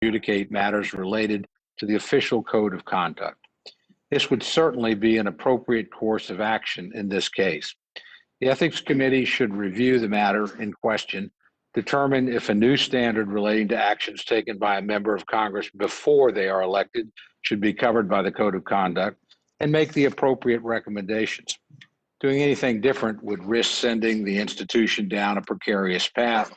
adjudicate matters related to the official code of conduct. This would certainly be an appropriate course of action in this case. The Ethics Committee should review the matter in question, determine if a new standard relating to actions taken by a member of Congress before they are elected should be covered by the Code of Conduct, and make the appropriate recommendations. Doing anything different would risk sending the institution down a precarious path,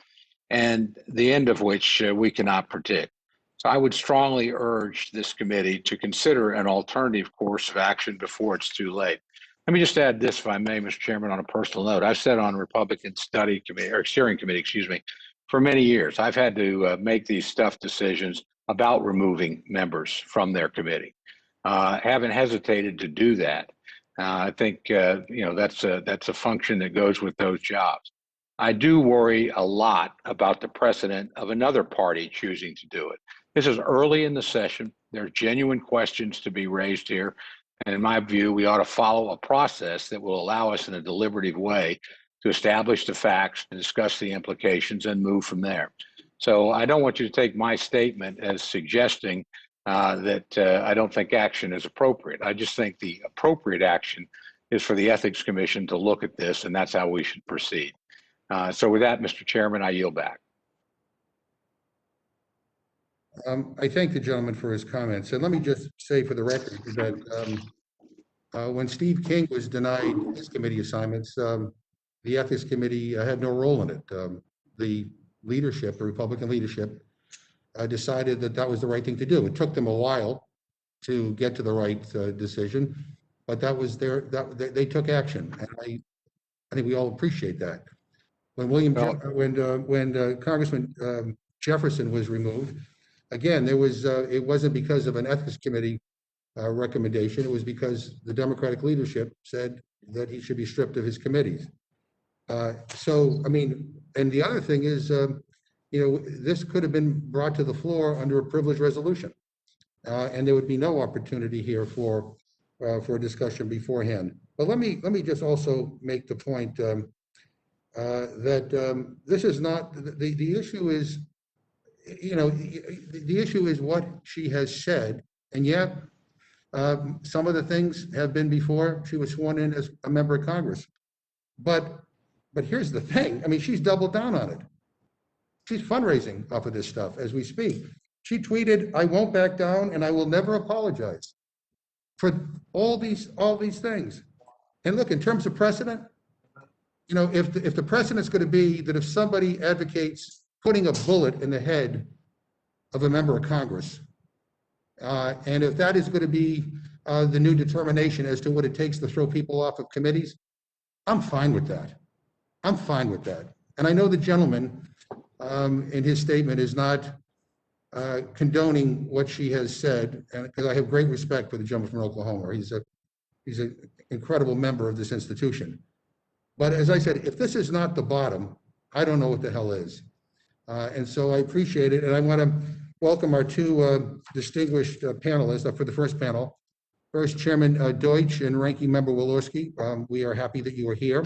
and the end of which we cannot predict. So I would strongly urge this committee to consider an alternative course of action before it's too late. Let me just add this, if I may, Mr. Chairman, on a personal note. I've sat on Republican steering committee, for many years. I've had to make these tough decisions about removing members from their committee. Haven't hesitated to do that. I think that's a function that goes with those jobs. I do worry a lot about the precedent of another party choosing to do it. This is early in the session. There are genuine questions to be raised here. And in my view, we ought to follow a process that will allow us in a deliberative way to establish the facts, to discuss the implications, and move from there. So I don't want you to take my statement as suggesting that I don't think action is appropriate. I just think the appropriate action is for the Ethics Commission to look at this, and that's how we should proceed. So with that, Mr. Chairman, I yield back. I thank the gentleman for his comments. And let me just say for the record that when Steve King was denied his committee assignments, the Ethics Committee had no role in it. The leadership, the Republican leadership, decided that that was the right thing to do. It took them a while to get to the right decision, but that was they took action, and I think we all appreciate that. When Congressman Jefferson was removed, again, it wasn't because of an Ethics Committee recommendation. It was because the Democratic leadership said that he should be stripped of his committees. So, I mean, and the other thing is, this could have been brought to the floor under a privileged resolution, and there would be no opportunity here for a discussion beforehand. But let me just also make the point that this is not the issue. Is the issue is what she has said, and yet some of the things have been before she was sworn in as a member of Congress. But here's the thing. I mean, she's doubled down on it. She's fundraising off of this stuff as we speak. She tweeted, "I won't back down and I will never apologize," for all these things. And look, in terms of precedent, if the precedent's going to be that if somebody advocates putting a bullet in the head of a member of Congress, and if that is going to be the new determination as to what it takes to throw people off of committees, I'm fine with that. I'm fine with that. And I know the gentleman in his statement is not condoning what she has said, and because I have great respect for the gentleman from Oklahoma. He's an incredible member of this institution. But as I said, if this is not the bottom, I don't know what the hell is. And so I appreciate it. And I want to welcome our two distinguished panelists for the first panel. First, Chairman Deutsch and Ranking Member Walorski. We are happy that you are here.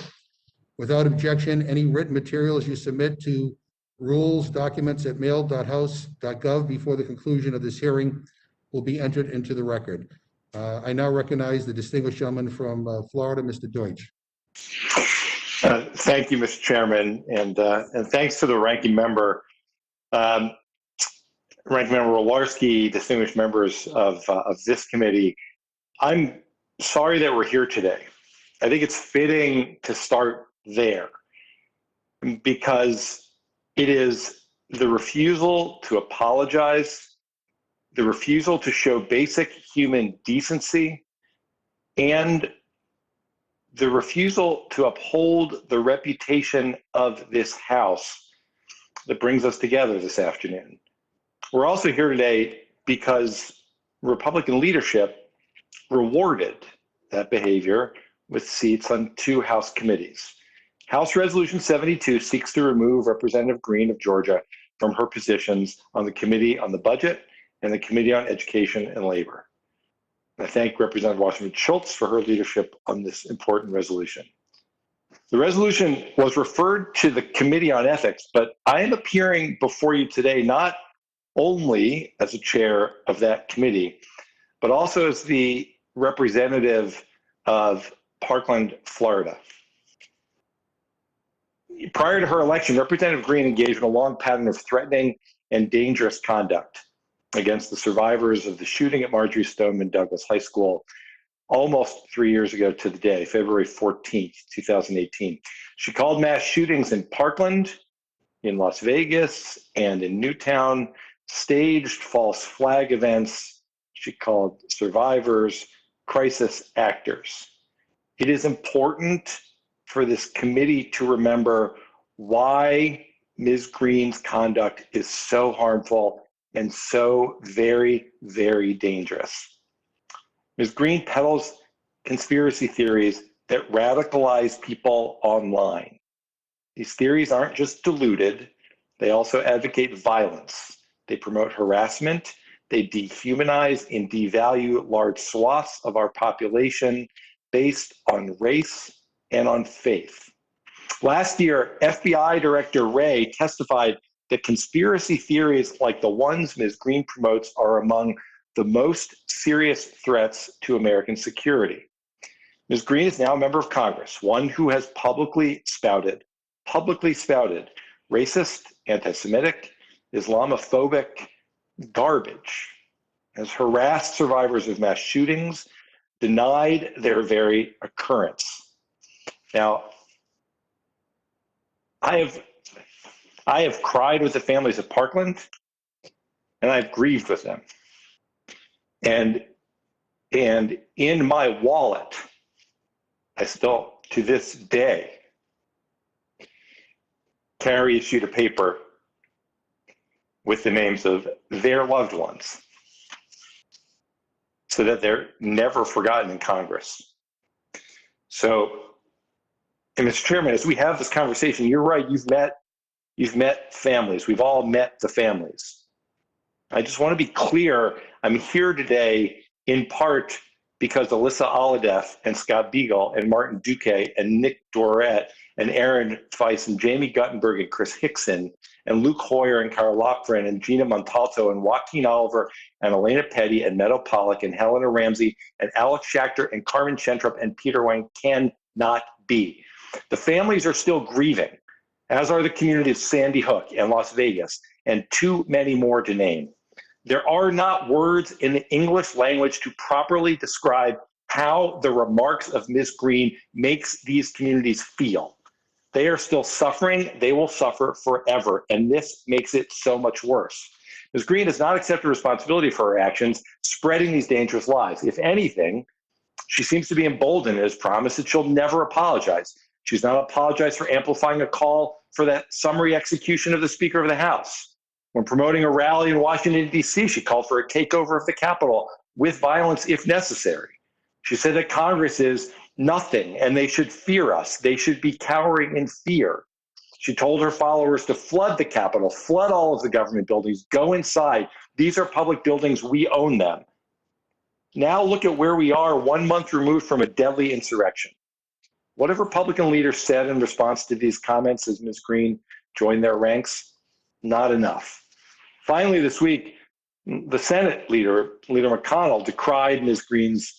Without objection, any written materials you submit to rules.documents@mail.house.gov before the conclusion of this hearing will be entered into the record. I now recognize the distinguished gentleman from Florida, Mr. Deutsch. Thank you, Mr. Chairman, and thanks to the ranking member, Ranking Member Walorski, distinguished members of this committee. I'm sorry that we're here today. I think it's fitting to start there because it is the refusal to apologize, the refusal to show basic human decency, and the refusal to uphold the reputation of this House that brings us together this afternoon. We're also here today because Republican leadership rewarded that behavior with seats on two House committees. House Resolution 72 seeks to remove Representative Greene of Georgia from her positions on the Committee on the Budget and the Committee on Education and Labor. I thank Representative Washington Schultz for her leadership on this important resolution. The resolution was referred to the Committee on Ethics, but I am appearing before you today not only as a chair of that committee, but also as the representative of Parkland, Florida. Prior to her election, Representative Greene engaged in a long pattern of threatening and dangerous conduct against the survivors of the shooting at Marjorie Stoneman Douglas High School almost 3 years ago to the day, February 14th, 2018. She called mass shootings in Parkland, in Las Vegas, and in Newtown staged false flag events. She called survivors crisis actors. It is important for this committee to remember why Ms. Greene's conduct is so harmful and so very, very dangerous. Ms. Greene peddles conspiracy theories that radicalize people online. These theories aren't just diluted, they also advocate violence. They promote harassment, they dehumanize and devalue large swaths of our population based on race and on faith. Last year, FBI Director Wray testified that conspiracy theories like the ones Ms. Greene promotes are among the most serious threats to American security. Ms. Greene is now a member of Congress, one who has publicly spouted racist, anti-Semitic, Islamophobic garbage, has harassed survivors of mass shootings, denied their very occurrence. Now, I have cried with the families of Parkland, and I've grieved with them. And in my wallet, I still, to this day, carry a sheet of paper with the names of their loved ones so that they're never forgotten in Congress. So, and Mr. Chairman, as we have this conversation, you're right, you've met families. We've all met the families. I just want to be clear, I'm here today in part because Alyssa Alladef and Scott Beagle and Martin Duque and Nick Dorette and Aaron Feiss and Jamie Guttenberg and Chris Hickson and Luke Hoyer and Carl Lochran and Gina Montalto and Joaquin Oliver and Elena Petty and Meadow Pollack and Helena Ramsey and Alex Schachter and Carmen Chentrup and Peter Wang cannot be. The families are still grieving, as are the communities of Sandy Hook and Las Vegas, and too many more to name. There are not words in the English language to properly describe how the remarks of Ms. Greene makes these communities feel. They are still suffering. They will suffer forever, and this makes it so much worse. Ms. Greene has not accepted responsibility for her actions, spreading these dangerous lies. If anything, she seems to be emboldened and has promised that she'll never apologize. She's not apologized for amplifying a call for that summary execution of the Speaker of the House. When promoting a rally in Washington, D.C., she called for a takeover of the Capitol with violence if necessary. She said that Congress is nothing and they should fear us. They should be cowering in fear. She told her followers to flood the Capitol, flood all of the government buildings, go inside. These are public buildings. We own them. Now look at where we are 1 month removed from a deadly insurrection. What have Republican leaders said in response to these comments as Ms. Greene joined their ranks? Not enough. Finally, this week, the Senate leader, Leader McConnell, decried Ms. Greene's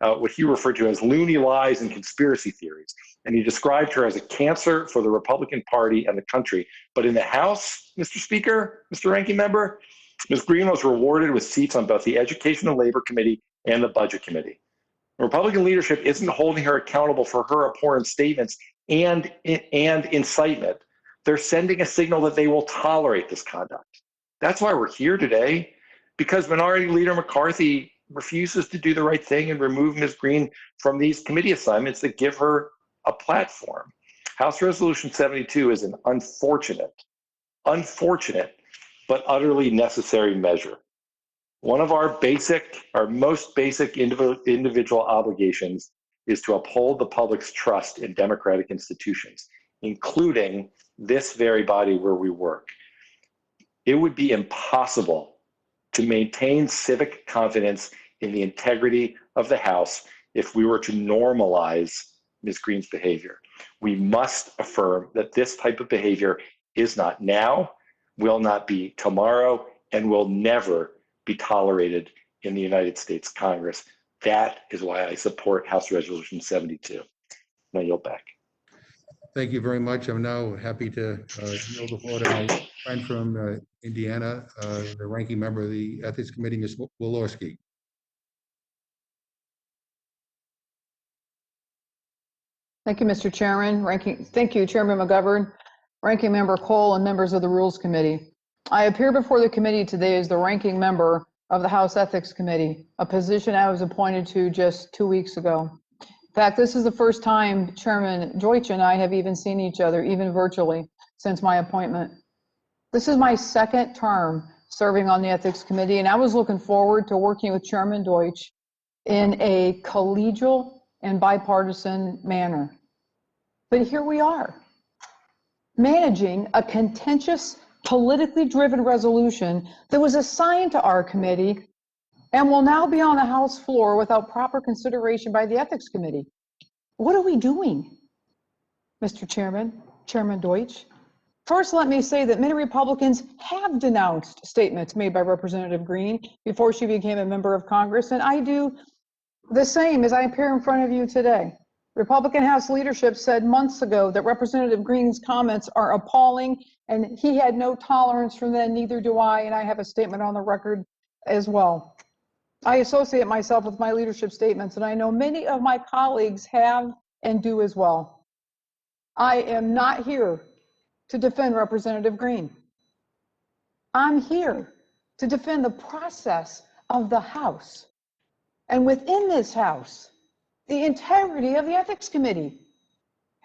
what he referred to as loony lies and conspiracy theories. And he described her as a cancer for the Republican Party and the country. But in the House, Mr. Speaker, Mr. Ranking Member, Ms. Greene was rewarded with seats on both the Education and Labor Committee and the Budget Committee. The Republican leadership isn't holding her accountable for her abhorrent statements and incitement. They're sending a signal that they will tolerate this conduct. That's why we're here today, because Minority Leader McCarthy refuses to do the right thing and remove Ms. Greene from these committee assignments that give her a platform. House Resolution 72 is an unfortunate, but utterly necessary measure. One of our most basic individual obligations is to uphold the public's trust in democratic institutions, including this very body where we work. It would be impossible to maintain civic confidence in the integrity of the House if we were to normalize Ms. Greene's behavior. We must affirm that this type of behavior is not now, will not be tomorrow, and will never be tolerated in the United States Congress. That is why I support House Resolution 72. Now yield back. Thank you very much. I'm now happy to yield the floor to my friend from Indiana, the ranking member of the Ethics Committee, Ms. Walorski. Thank you, Mr. Chairman. Thank you, Chairman McGovern, Ranking Member Cole, and members of the Rules Committee. I appear before the committee today as the ranking member of the House Ethics Committee, a position I was appointed to just 2 weeks ago. In fact, this is the first time Chairman Deutsch and I have even seen each other, even virtually, since my appointment. This is my second term serving on the Ethics Committee, and I was looking forward to working with Chairman Deutsch in a collegial and bipartisan manner. But here we are, managing a contentious, politically driven resolution that was assigned to our committee and will now be on the House floor without proper consideration by the Ethics Committee. What are we doing, Mr. Chairman, Chairman Deutsch? First, let me say that many Republicans have denounced statements made by Representative Greene before she became a member of Congress, and I do the same as I appear in front of you today. Republican House leadership said months ago that Representative Greene's comments are appalling, and he had no tolerance for them, neither do I, and I have a statement on the record as well. I associate myself with my leadership statements, and I know many of my colleagues have and do as well. I am not here to defend Representative Greene. I'm here to defend the process of the House, and within this House, the integrity of the Ethics Committee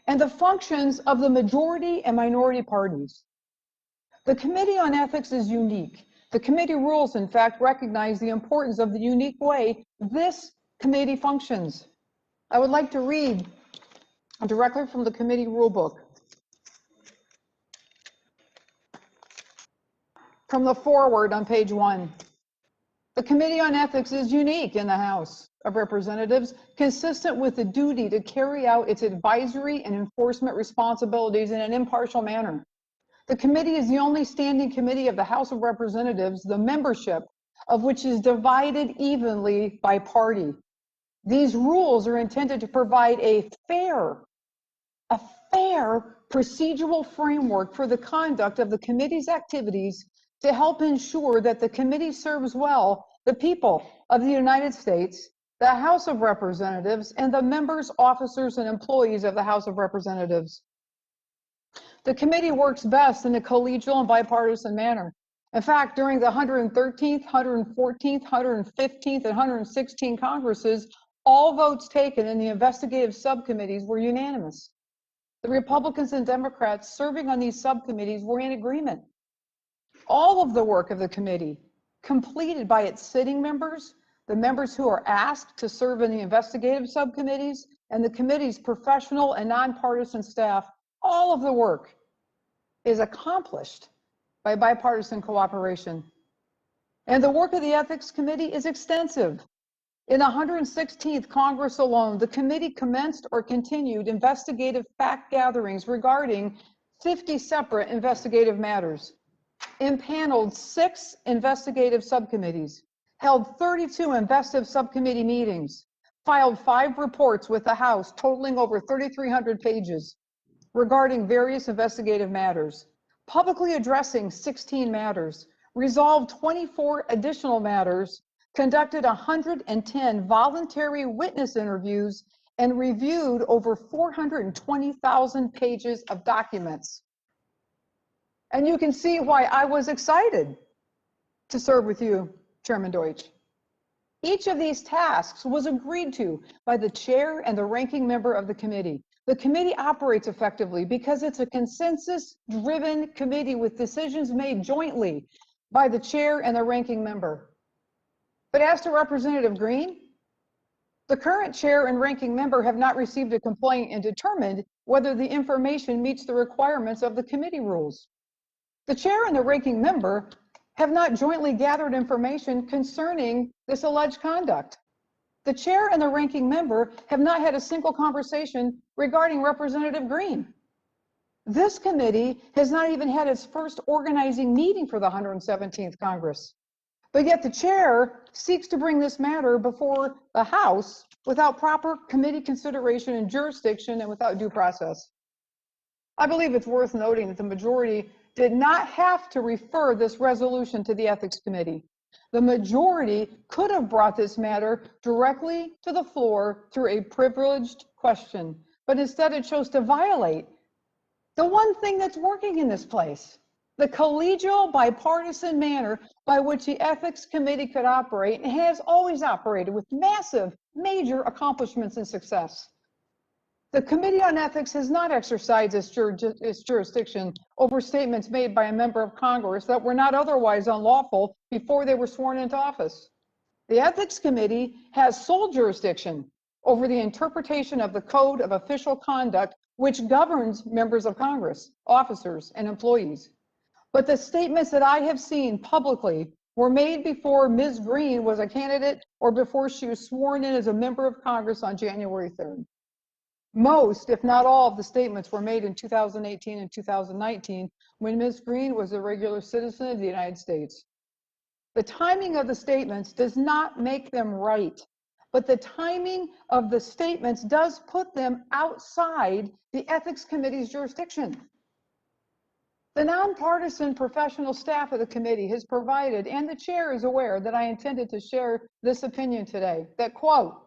and the functions of the majority and minority parties. The Committee on Ethics is unique. The committee rules, in fact, recognize the importance of the unique way this committee functions. I would like to read directly from the committee rule book. From the foreword on page 1. The Committee on Ethics is unique in the House of Representatives, consistent with the duty to carry out its advisory and enforcement responsibilities in an impartial manner. The committee is the only standing committee of the House of Representatives, the membership of which is divided evenly by party. These rules are intended to provide a fair procedural framework for the conduct of the committee's activities to help ensure that the committee serves well the people of the United States, the House of Representatives, and the members, officers, and employees of the House of Representatives. The committee works best in a collegial and bipartisan manner. In fact, during the 113th, 114th, 115th, and 116th Congresses, all votes taken in the investigative subcommittees were unanimous. The Republicans and Democrats serving on these subcommittees were in agreement. All of the work of the committee, completed by its sitting members, the members who are asked to serve in the investigative subcommittees, and the committee's professional and nonpartisan staff, all of the work is accomplished by bipartisan cooperation. And the work of the Ethics Committee is extensive. In the 116th Congress alone, the committee commenced or continued investigative fact gatherings regarding 50 separate investigative matters, impaneled 6 investigative subcommittees, held 32 investigative subcommittee meetings, filed 5 reports with the House totaling over 3,300 pages regarding various investigative matters, publicly addressing 16 matters, resolved 24 additional matters, conducted 110 voluntary witness interviews, and reviewed over 420,000 pages of documents. And you can see why I was excited to serve with you, Chairman Deutsch. Each of these tasks was agreed to by the chair and the ranking member of the committee. The committee operates effectively because it's a consensus-driven committee with decisions made jointly by the chair and the ranking member. But as to Representative Greene, the current chair and ranking member have not received a complaint and determined whether the information meets the requirements of the committee rules. The chair and the ranking member have not jointly gathered information concerning this alleged conduct. The chair and the ranking member have not had a single conversation regarding Representative Greene. This committee has not even had its first organizing meeting for the 117th Congress. But yet the chair seeks to bring this matter before the House without proper committee consideration and jurisdiction and without due process. I believe it's worth noting that the majority did not have to refer this resolution to the Ethics Committee. The majority could have brought this matter directly to the floor through a privileged question, but instead it chose to violate the one thing that's working in this place, the collegial, bipartisan manner by which the Ethics Committee could operate and has always operated with massive, major accomplishments and success. The Committee on Ethics has not exercised its jurisdiction over statements made by a member of Congress that were not otherwise unlawful before they were sworn into office. The Ethics Committee has sole jurisdiction over the interpretation of the Code of Official Conduct, which governs members of Congress, officers, and employees. But the statements that I have seen publicly were made before Ms. Greene was a candidate or before she was sworn in as a member of Congress on January 3rd. Most, if not all, of the statements were made in 2018 and 2019 when Ms. Greene was a regular citizen of the United States. The timing of the statements does not make them right, but the timing of the statements does put them outside the Ethics Committee's jurisdiction. The nonpartisan professional staff of the committee has provided, and the chair is aware that I intended to share this opinion today, that, quote,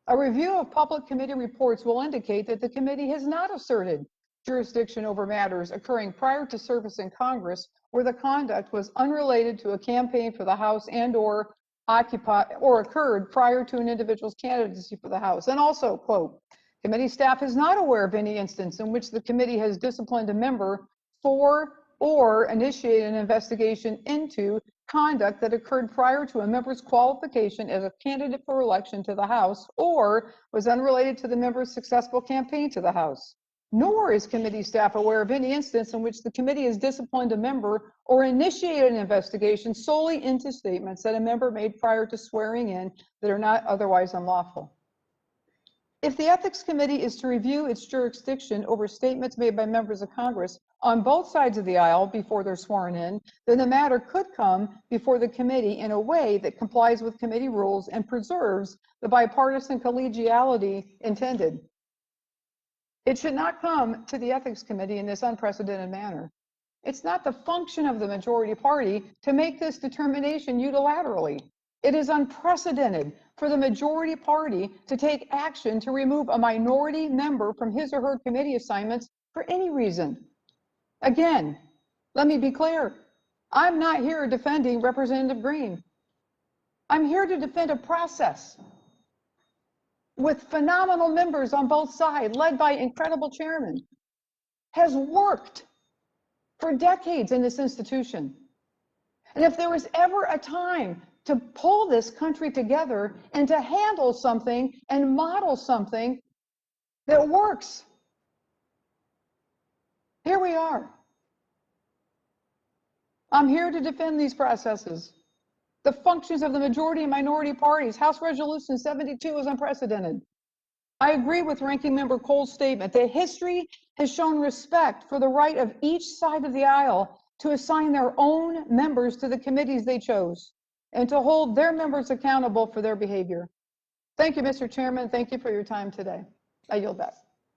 a review of public committee reports will indicate that the committee has not asserted jurisdiction over matters occurring prior to service in Congress where the conduct was unrelated to a campaign for the House and/or occurred prior to an individual's candidacy for the House. And also, quote, committee staff is not aware of any instance in which the committee has disciplined a member for or initiated an investigation into conduct that occurred prior to a member's qualification as a candidate for election to the House or was unrelated to the member's successful campaign to the House. Nor is committee staff aware of any instance in which the committee has disciplined a member or initiated an investigation solely into statements that a member made prior to swearing in that are not otherwise unlawful. If the Ethics Committee is to review its jurisdiction over statements made by members of Congress on both sides of the aisle before they're sworn in, then the matter could come before the committee in a way that complies with committee rules and preserves the bipartisan collegiality intended. It should not come to the Ethics Committee in this unprecedented manner. It's not the function of the majority party to make this determination unilaterally. It is unprecedented for the majority party to take action to remove a minority member from his or her committee assignments for any reason. Again, let me be clear. I'm not here defending Representative Greene. I'm here to defend a process with phenomenal members on both sides, led by incredible chairmen, has worked for decades in this institution. And if there was ever a time to pull this country together and to handle something and model something that works, here we are. I'm here to defend these processes. The functions of the majority and minority parties. House Resolution 72 is unprecedented. I agree with Ranking Member Cole's statement that history has shown respect for the right of each side of the aisle to assign their own members to the committees they chose and to hold their members accountable for their behavior. Thank you, Mr. Chairman. Thank you for your time today. I yield back.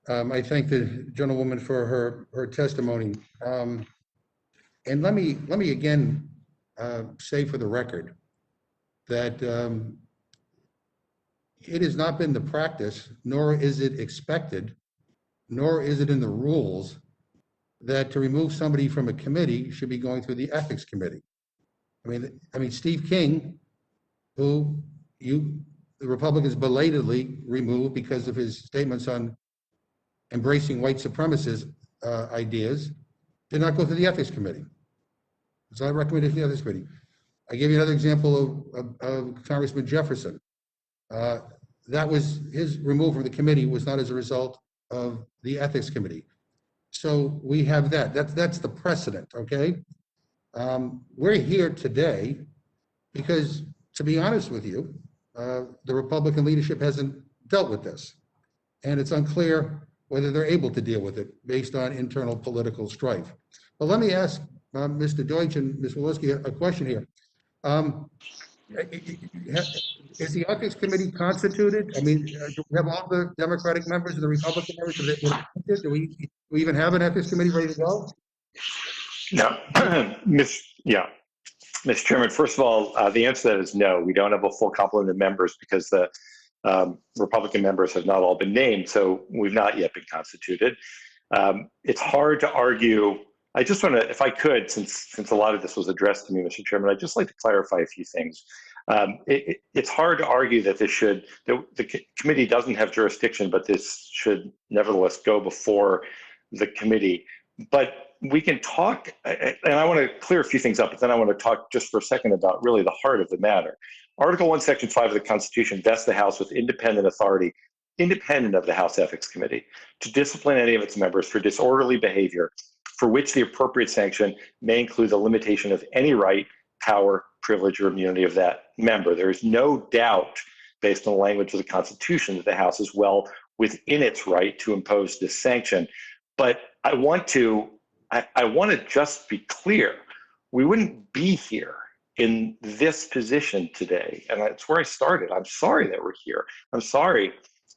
I thank the gentlewoman for her testimony. And let me again say for the record that it has not been the practice, nor is it expected, nor is it in the rules that to remove somebody from a committee should be going through the Ethics Committee. I mean, Steve King, who the Republicans belatedly removed because of his statements on embracing white supremacist ideas, did not go through the Ethics Committee. So I recommended the Ethics Committee. I gave you another example of Congressman Jefferson. That was his removal from the committee was not as a result of the Ethics Committee. So we have that. That's the precedent, okay? We're here today because, to be honest with you, the Republican leadership hasn't dealt with this. And it's unclear whether they're able to deal with it based on internal political strife. But let me ask Mr. Deutsch and Ms. Walensky a question here. Is the ethics committee constituted? I mean, do we have all the Democratic members and the Republican members? Do we even have an ethics committee ready to go? No, Mr. Chairman, first of all, the answer to that is no. We don't have a full complement of members because the Republican members have not all been named, so we've not yet been constituted. It's hard to argue. I just want to, if I could, since a lot of this was addressed to me, Mr. Chairman, I'd just like to clarify a few things. It's hard to argue that the committee doesn't have jurisdiction, but this should nevertheless go before the committee. But we can talk, and I want to clear a few things up, but then I want to talk just for a second about really the heart of the matter. Article 1, Section 5 of the Constitution vests the House with independent authority, independent of the House Ethics Committee, to discipline any of its members for disorderly behavior, for which the appropriate sanction may include the limitation of any right, power, privilege, or immunity of that member. There is no doubt, based on the language of the Constitution, that the House is well within its right to impose this sanction. But I want to just be clear. We wouldn't be here in this position today, and that's where I started. I'm sorry that we're here. I'm sorry,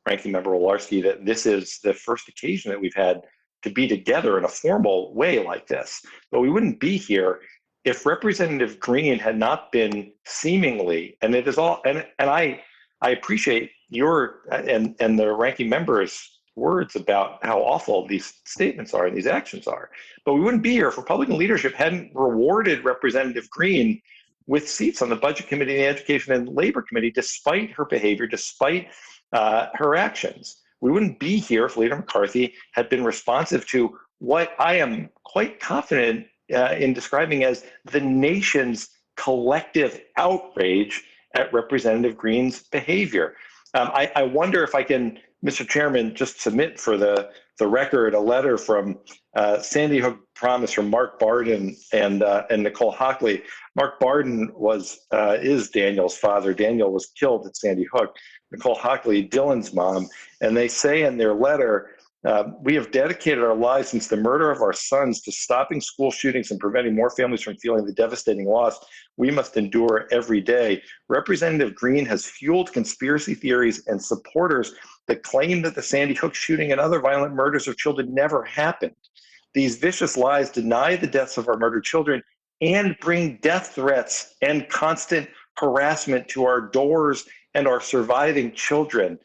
Ranking Member Walensky, that this is the first occasion that we've had to be together in a formal way like this. But we wouldn't be here if Representative Greene had not been seemingly, and it is all, and I appreciate your and the ranking member's words about how awful these statements are and these actions are. But we wouldn't be here if Republican leadership hadn't rewarded Representative Greene with seats on the Budget Committee and the Education and Labor Committee, despite her behavior, despite her actions. We wouldn't be here if Leader McCarthy had been responsive to what I am quite confident in describing as the nation's collective outrage at Representative Greene's behavior. I wonder if I can, Mr. Chairman, just submit for the record a letter from Sandy Hook Promise from Mark Barden and Nicole Hockley. Mark Barden is Daniel's father. Daniel was killed at Sandy Hook. Nicole Hockley, Dylan's mom, and they say in their letter, we have dedicated our lives since the murder of our sons to stopping school shootings and preventing more families from feeling the devastating loss we must endure every day. Representative Greene has fueled conspiracy theories and supporters that claim that the Sandy Hook shooting and other violent murders of children never happened. These vicious lies deny the deaths of our murdered children and bring death threats and constant harassment to our doors and our surviving children.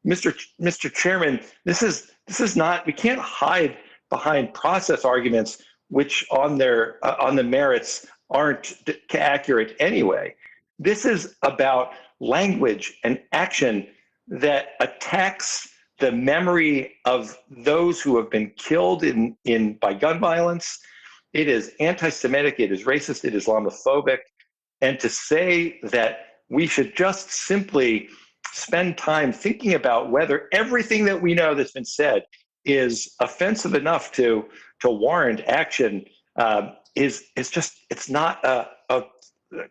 Mr. Chairman, this is not, we can't hide behind process arguments which on the merits aren't accurate anyway. This is about language and action that attacks the memory of those who have been killed by gun violence. It is anti-Semitic, it is racist, it is Islamophobic. And to say that we should just simply spend time thinking about whether everything that we know that's been said is offensive enough to warrant action it's not a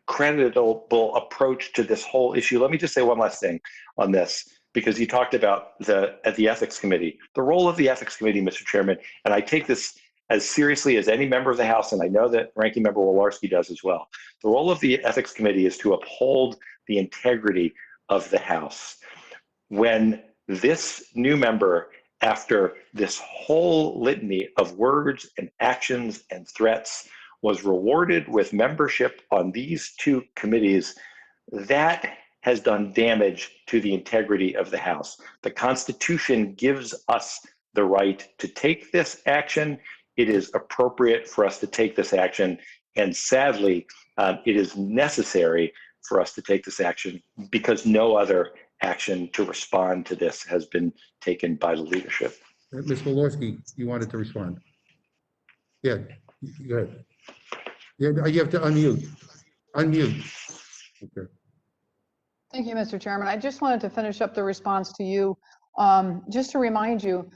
creditable approach to this whole issue. Let me just say one last thing on this, because you talked about at the Ethics Committee, the role of the Ethics Committee, Mr. Chairman, and I take this as seriously as any member of the House, and I know that Ranking Member Walensky does as well. The role of the Ethics Committee is to uphold the integrity of the House. When this new member, after this whole litany of words and actions and threats, was rewarded with membership on these two committees, that has done damage to the integrity of the House. The Constitution gives us the right to take this action. It is appropriate for us to take this action, and sadly, it is necessary for us to take this action because no other action to respond to this has been taken by the leadership. Ms. Walensky, you wanted to respond. Yeah, go ahead. Yeah, you have to unmute. Unmute. Okay. Thank you, Mr. Chairman. I just wanted to finish up the response to you. Just to remind you,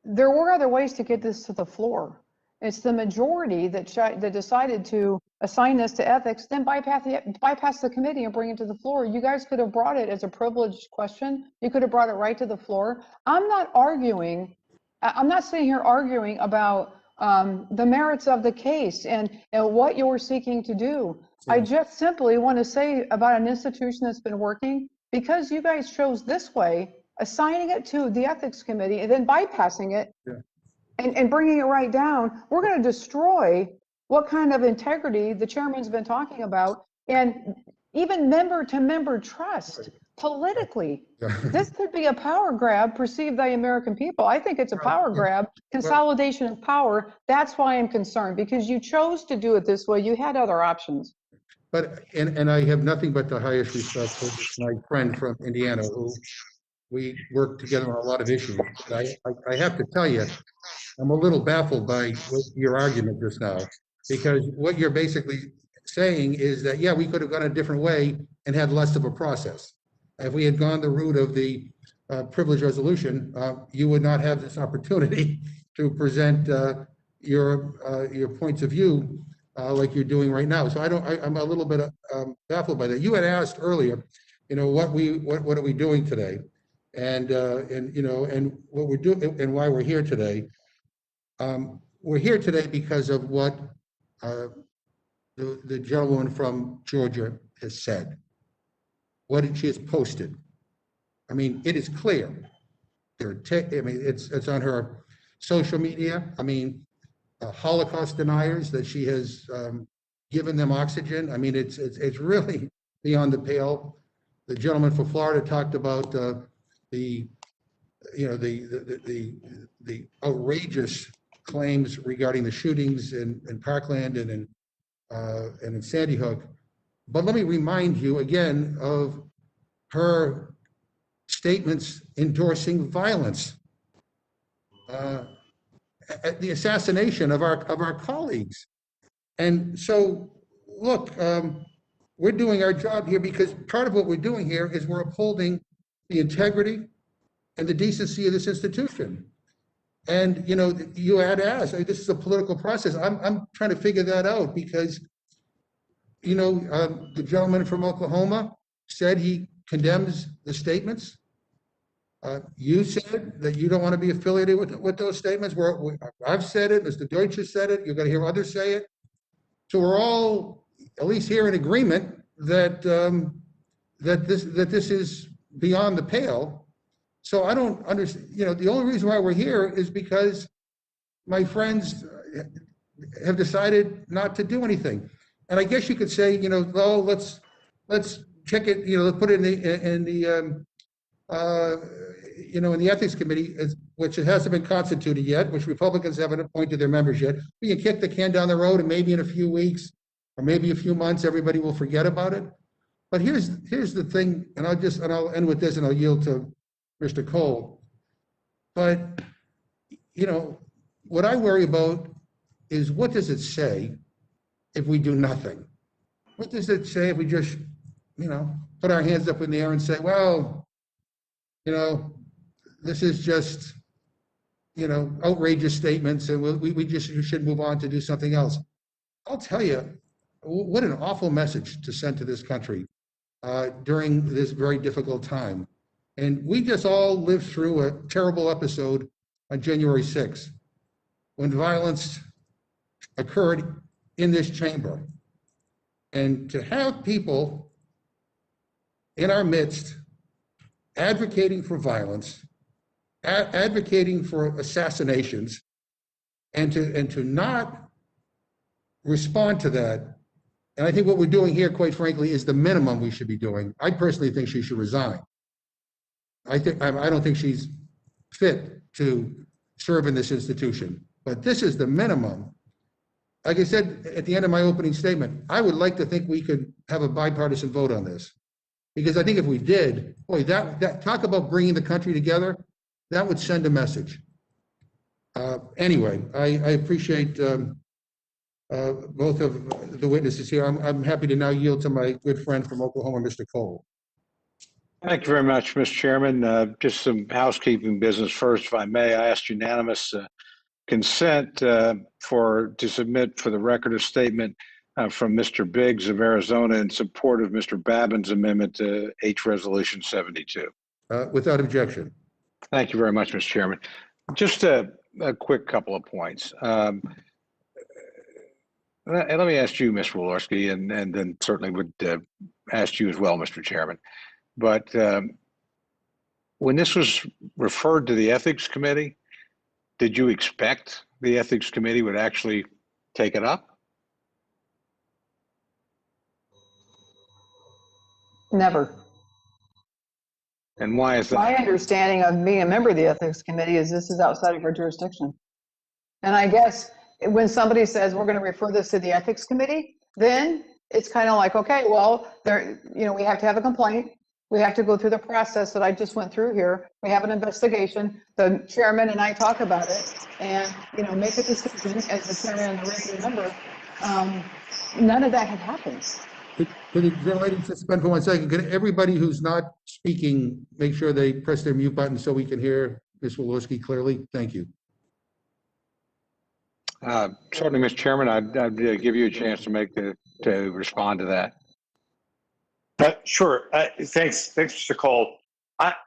there were other ways to get this to the floor. It's the majority that decided to assign this to ethics, then bypass the committee and bring it to the floor. You guys could have brought it as a privileged question. You could have brought it right to the floor. I'm not arguing I'm not sitting here arguing about the merits of the case and what you're seeking to do. I just simply want to say about an institution that's been working, because you guys chose this way, assigning it to the ethics committee and then bypassing it and bringing it right down, we're going to destroy what kind of integrity the chairman's been talking about, and even member to member trust politically. This could be a power grab perceived by American people. I think it's a power grab, consolidation of power. That's why I'm concerned, because you chose to do it this way. You had other options. But, and I have nothing but the highest respect for my friend from Indiana, who we work together on a lot of issues. But I have to tell you, I'm a little baffled by your argument just now, because what you're basically saying is that, yeah, we could have gone a different way and had less of a process. If we had gone the route of the privilege resolution, you would not have this opportunity to present your points of view like you're doing right now. So I'm a little bit baffled by that. You had asked earlier, what are we doing today, and what we're doing and why we're here today. We're here today because of what the gentlewoman from Georgia has said, what she has posted. I mean, it is clear. It's on her social media. I mean, Holocaust deniers, that she has given them oxygen. I mean, it's really beyond the pale. The gentleman from Florida talked about the outrageous claims regarding the shootings in Parkland and in Sandy Hook. But let me remind you again of her statements endorsing violence, the assassination of our colleagues. And so, look, we're doing our job here because part of what we're doing here is we're upholding the integrity and the decency of this institution. And, you had asked, this is a political process. I'm trying to figure that out because, the gentleman from Oklahoma said he condemns the statements. You said that you don't want to be affiliated with those statements. I've said it, Mr. Deutsch has said it, you're going to hear others say it. So we're all, at least here, in agreement that this is beyond the pale. So I don't understand, the only reason why we're here is because my friends have decided not to do anything. And I guess you could say, well, let's check it, let's put it in the ethics committee, which it hasn't been constituted yet, which Republicans haven't appointed their members yet. We can kick the can down the road, and maybe in a few weeks or maybe a few months, everybody will forget about it. But here's the thing, and I'll end with this, and I'll yield to Mr. Cole. But, what I worry about is, what does it say if we do nothing? What does it say if we just, put our hands up in the air and say, well, this is just, outrageous statements, and we should move on to do something else. I'll tell you, what an awful message to send to this country during this very difficult time. And we just all lived through a terrible episode on January 6th, when violence occurred in this chamber. And to have people in our midst advocating for violence, advocating for assassinations, and to not respond to that. And I think what we're doing here, quite frankly, is the minimum we should be doing. I personally think she should resign. I don't think she's fit to serve in this institution, but this is the minimum. Like I said at the end of my opening statement, I would like to think we could have a bipartisan vote on this, because I think if we did, boy, that talk about bringing the country together, that would send a message. Anyway, I appreciate both of the witnesses here. I'm happy to now yield to my good friend from Oklahoma, Mr. Cole. Thank you very much, Mr. Chairman. Just some housekeeping business first, if I may. I asked unanimous consent to submit for the record a statement from Mr. Biggs of Arizona in support of Mr. Babin's amendment to H Resolution 72. Without objection. Thank you very much, Mr. Chairman. Just a quick couple of points. And let me ask you, Ms. Walorski, and then certainly would ask you as well, Mr. Chairman. But when this was referred to the Ethics Committee, did you expect the Ethics Committee would actually take it up? Never. And why is that? My understanding of being a member of the Ethics Committee is this is outside of our jurisdiction. And I guess when somebody says we're going to refer this to the Ethics Committee, then it's kind of like, okay, well, we have to have a complaint. We have to go through the process that I just went through here. We have an investigation. The chairman and I talk about it and, make a decision as the chairman and the regular member. None of that had happened. Could the lady suspend for 1 second? Could everybody who's not speaking make sure they press their mute button so we can hear Ms. Walorski clearly? Thank you. Certainly, Mr. Chairman, I'd give you a chance to respond to that. Sure. Thanks, Mr. Cole. I'm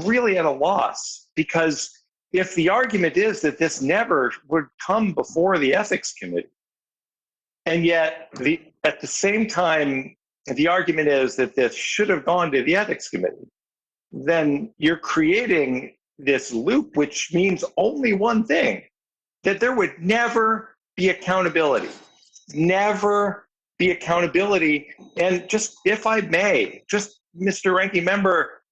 really at a loss, because if the argument is that this never would come before the Ethics Committee, and yet at the same time the argument is that this should have gone to the Ethics Committee, then you're creating this loop, which means only one thing: that there would never be accountability. Never be accountability. And just, if I may, just Mr. Ranking Member,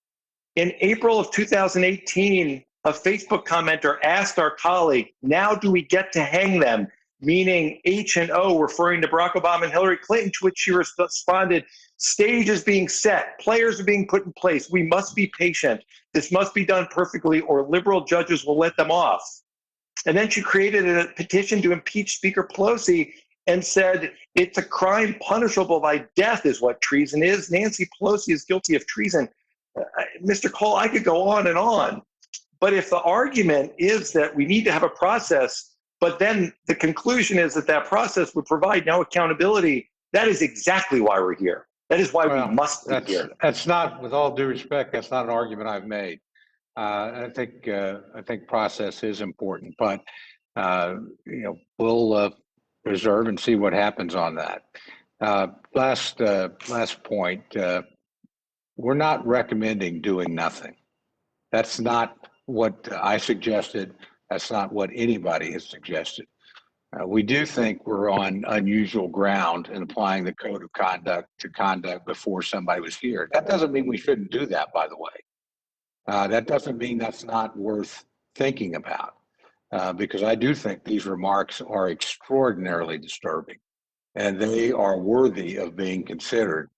in April of 2018, a Facebook commenter asked our colleague, now do we get to hang them? Meaning H&O, referring to Barack Obama and Hillary Clinton, to which she responded, stage is being set, players are being put in place, we must be patient, this must be done perfectly or liberal judges will let them off. And then she created a petition to impeach Speaker Pelosi and said it's a crime punishable by death is what treason is. Nancy Pelosi is guilty of treason. Mr. Cole, I could go on and on. But if the argument is that we need to have a process, but then the conclusion is that that process would provide no accountability, that is exactly why we're here. That is why we must be here. That's not, with all due respect, that's not an argument I've made. I think process is important, but we'll reserve and see what happens on that. Last point. We're not recommending doing nothing. That's not what I suggested. That's not what anybody has suggested. We do think we're on unusual ground in applying the code of conduct to conduct before somebody was here. That doesn't mean we shouldn't do that, by the way. That doesn't mean that's not worth thinking about, because I do think these remarks are extraordinarily disturbing and they are worthy of being considered.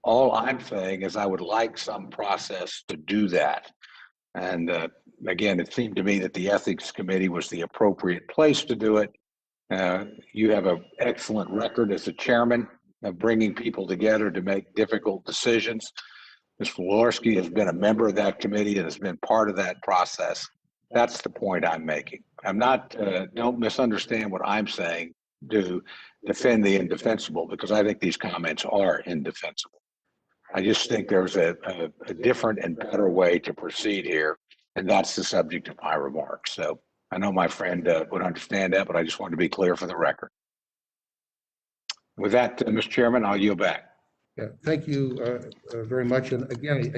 All I'm saying is I would like some process to do that. And again, it seemed to me that the Ethics Committee was the appropriate place to do it. You have an excellent record as a chairman of bringing people together to make difficult decisions. Ms. Walorski has been a member of that committee and has been part of that process. That's the point I'm making. I'm not, don't misunderstand what I'm saying to defend the indefensible, because I think these comments are indefensible. I just think there's a different and better way to proceed here, and that's the subject of my remarks. So I know my friend would understand that, but I just wanted to be clear for the record. With that, Mr. Chairman, I'll yield back. Yeah, thank you very much. And again,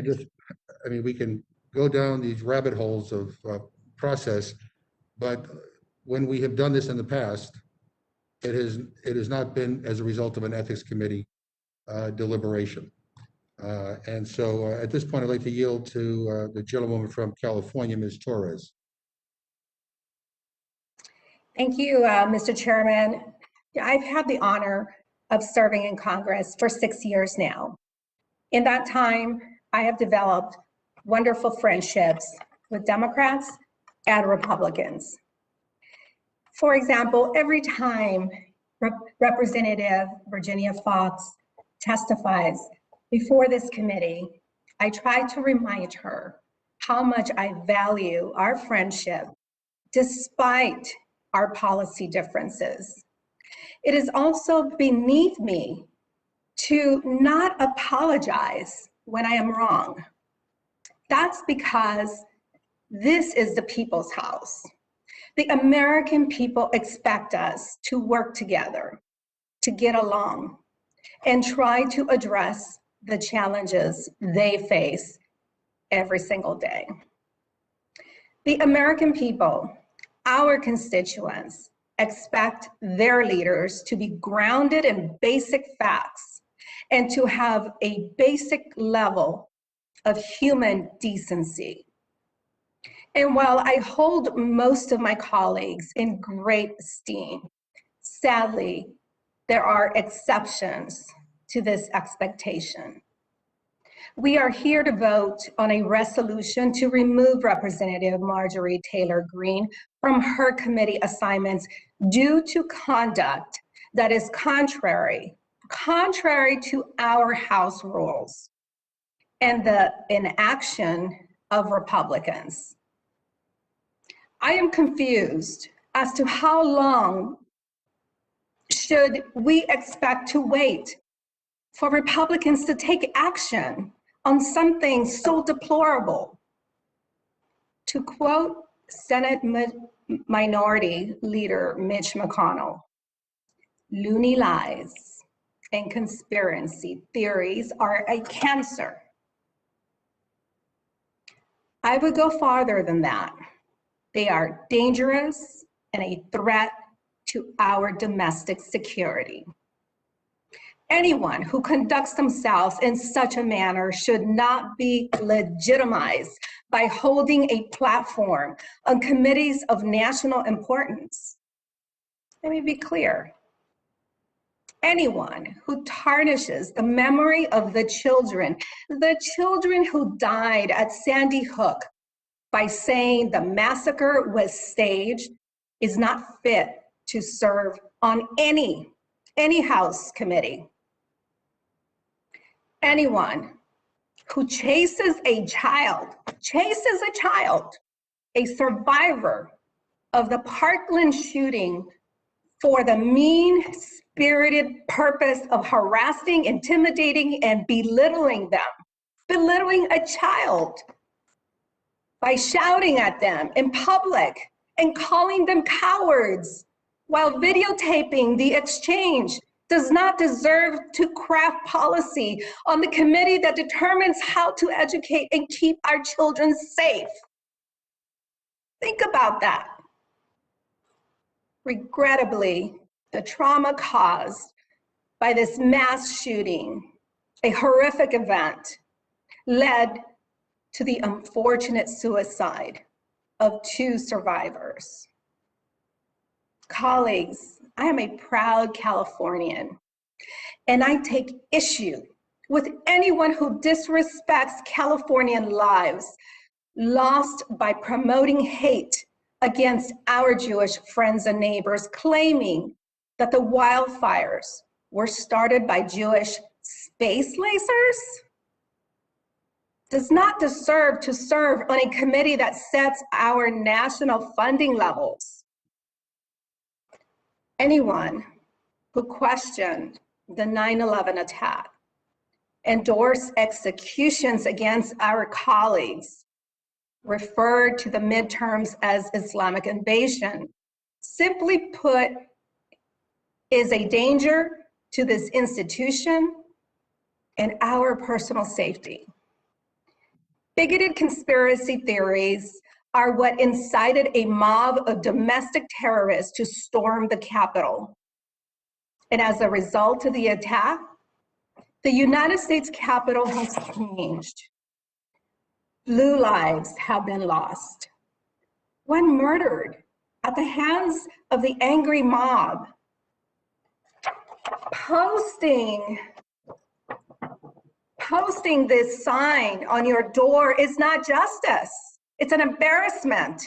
I mean, we can go down these rabbit holes of process, but when we have done this in the past, it has not been as a result of an ethics committee deliberation. And so at this point, I'd like to yield to the gentlewoman from California, Ms. Torres. Thank you, Mr. Chairman. I've had the honor of serving in Congress for 6 years now. In that time, I have developed wonderful friendships with Democrats and Republicans. For example, every time Representative Virginia Foxx testifies before this committee, I try to remind her how much I value our friendship despite our policy differences. It is also beneath me to not apologize when I am wrong. That's because this is the people's house. The American people expect us to work together, to get along, and try to address the challenges they face every single day. The American people, our constituents, expect their leaders to be grounded in basic facts and to have a basic level of human decency. And while I hold most of my colleagues in great esteem, sadly, there are exceptions to this expectation. We are here to vote on a resolution to remove Representative Marjorie Taylor Greene from her committee assignments due to conduct that is contrary to our House rules and the inaction of Republicans. I am confused as to how long should we expect to wait for Republicans to take action on something so deplorable. To quote Senate Minority Leader Mitch McConnell, "Loony lies and conspiracy theories are a cancer." I would go farther than that. They are dangerous and a threat to our domestic security. Anyone who conducts themselves in such a manner should not be legitimized by holding a platform on committees of national importance. Let me be clear. Anyone who tarnishes the memory of the children who died at Sandy Hook by saying the massacre was staged is not fit to serve on any House committee. Anyone who chases a child, a survivor of the Parkland shooting for the mean-spirited purpose of harassing, intimidating, and belittling them, belittling a child by shouting at them in public and calling them cowards while videotaping the exchange, does not deserve to craft policy on the committee that determines how to educate and keep our children safe. Think about that. Regrettably, the trauma caused by this mass shooting, a horrific event, led to the unfortunate suicide of 2 survivors. Colleagues, I am a proud Californian, and I take issue with anyone who disrespects Californian lives lost by promoting hate against our Jewish friends and neighbors, claiming that the wildfires were started by Jewish space lasers. Does not deserve to serve on a committee that sets our national funding levels. Anyone who questioned the 9/11 attack, endorsed executions against our colleagues, referred to the midterms as Islamic invasion, simply put, is a danger to this institution and our personal safety. Bigoted conspiracy theories are what incited a mob of domestic terrorists to storm the Capitol. And as a result of the attack, the United States Capitol has changed. Blue lives have been lost. One murdered at the hands of the angry mob. Posting this sign on your door is not justice. It's an embarrassment.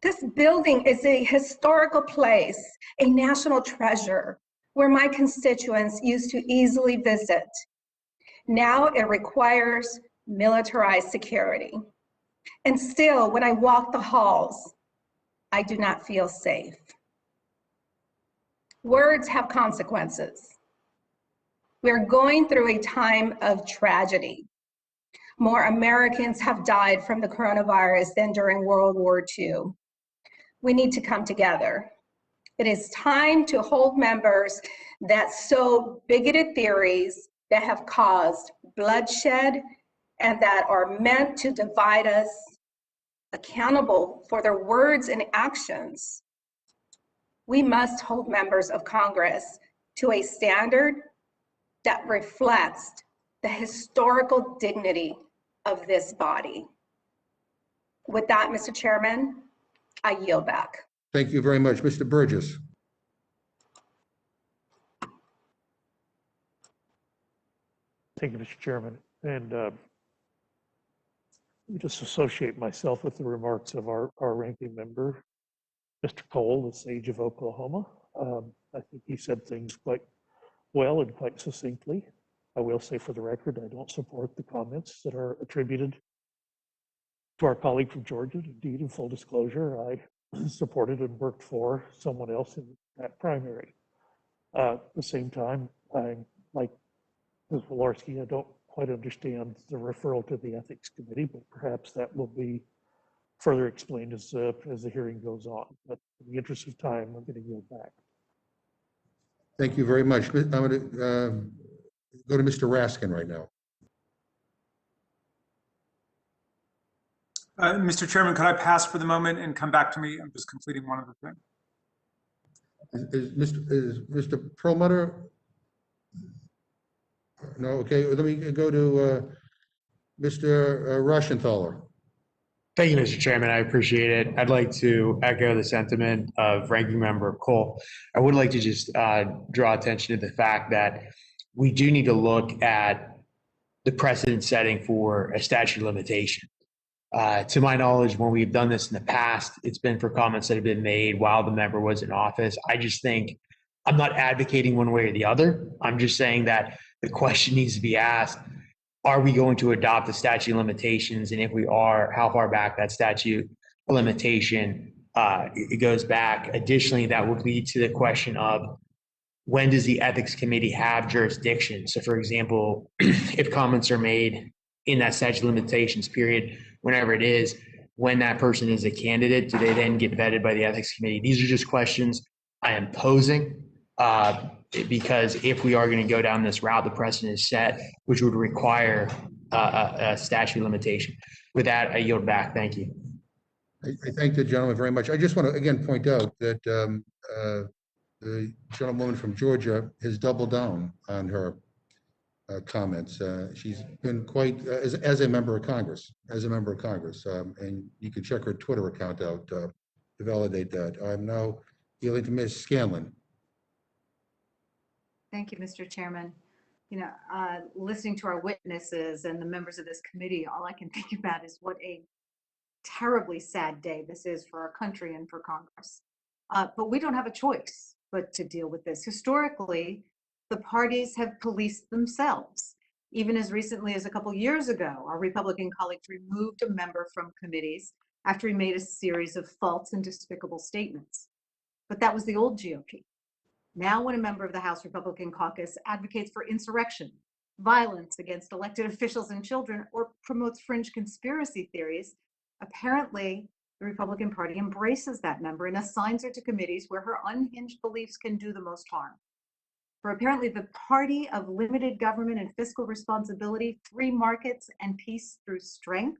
This building is a historical place, a national treasure, where my constituents used to easily visit. Now it requires militarized security. And still, when I walk the halls, I do not feel safe. Words have consequences. We're going through a time of tragedy. More Americans have died from the coronavirus than during World War II. We need to come together. It is time to hold members that sow bigoted theories that have caused bloodshed and that are meant to divide us accountable for their words and actions. We must hold members of Congress to a standard that reflects the historical dignity of this body. With that, Mr. Chairman, I yield back. Thank you very much. Mr. Burgess. Thank you, Mr. Chairman. And just associate myself with the remarks of our ranking member, Mr. Cole, the sage of Oklahoma. I think he said things quite well and quite succinctly. I will say for the record, I don't support the comments that are attributed to our colleague from Georgia. Indeed, in full disclosure, I supported and worked for someone else in that primary. At the same time, I'm like Ms. Walorski, I don't quite understand the referral to the Ethics Committee, but perhaps that will be further explained as the hearing goes on. But in the interest of time, I'm going to yield back. Thank you very much. I'm going to go to Mr. Raskin right now. Mr. Chairman, could I pass for the moment and come back to me? I'm just completing one other thing. Is Mr. Perlmutter? No, okay, let me go to Mr. Rushenthaler. Thank you, Mr. Chairman. I appreciate it. I'd like to echo the sentiment of Ranking Member Cole. I would like to just draw attention to the fact that we do need to look at the precedent setting for a statute of limitation. To my knowledge, when we've done this in the past, it's been for comments that have been made while the member was in office. I just think I'm not advocating one way or the other. I'm just saying that the question needs to be asked, are we going to adopt the statute of limitations? And if we are, how far back that statute of limitation it goes back? Additionally, that would lead to the question of when does the Ethics Committee have jurisdiction? So for example, if comments are made in that statute of limitations period, whenever it is, when that person is a candidate, do they then get vetted by the Ethics Committee? These are just questions I am posing because if we are going to go down this route, the precedent is set, which would require a statute of limitation. With that, I yield back. Thank you. I thank the gentleman very much. I just want to again point out that the gentlewoman from Georgia has doubled down on her comments. She's been quite, as a member of Congress, and you can check her Twitter account out to validate that. I'm now yielding to Ms. Scanlon. Thank you, Mr. Chairman. You know, listening to our witnesses and the members of this committee, all I can think about is what a terribly sad day this is for our country and for Congress. But we don't have a choice but to deal with this. Historically, the parties have policed themselves. Even as recently as a couple years ago, our Republican colleagues removed a member from committees after he made a series of false and despicable statements. But that was the old GOP. Now, when a member of the House Republican caucus advocates for insurrection, violence against elected officials and children, or promotes fringe conspiracy theories, apparently the Republican Party embraces that member and assigns her to committees where her unhinged beliefs can do the most harm. For apparently the party of limited government and fiscal responsibility, free markets, and peace through strength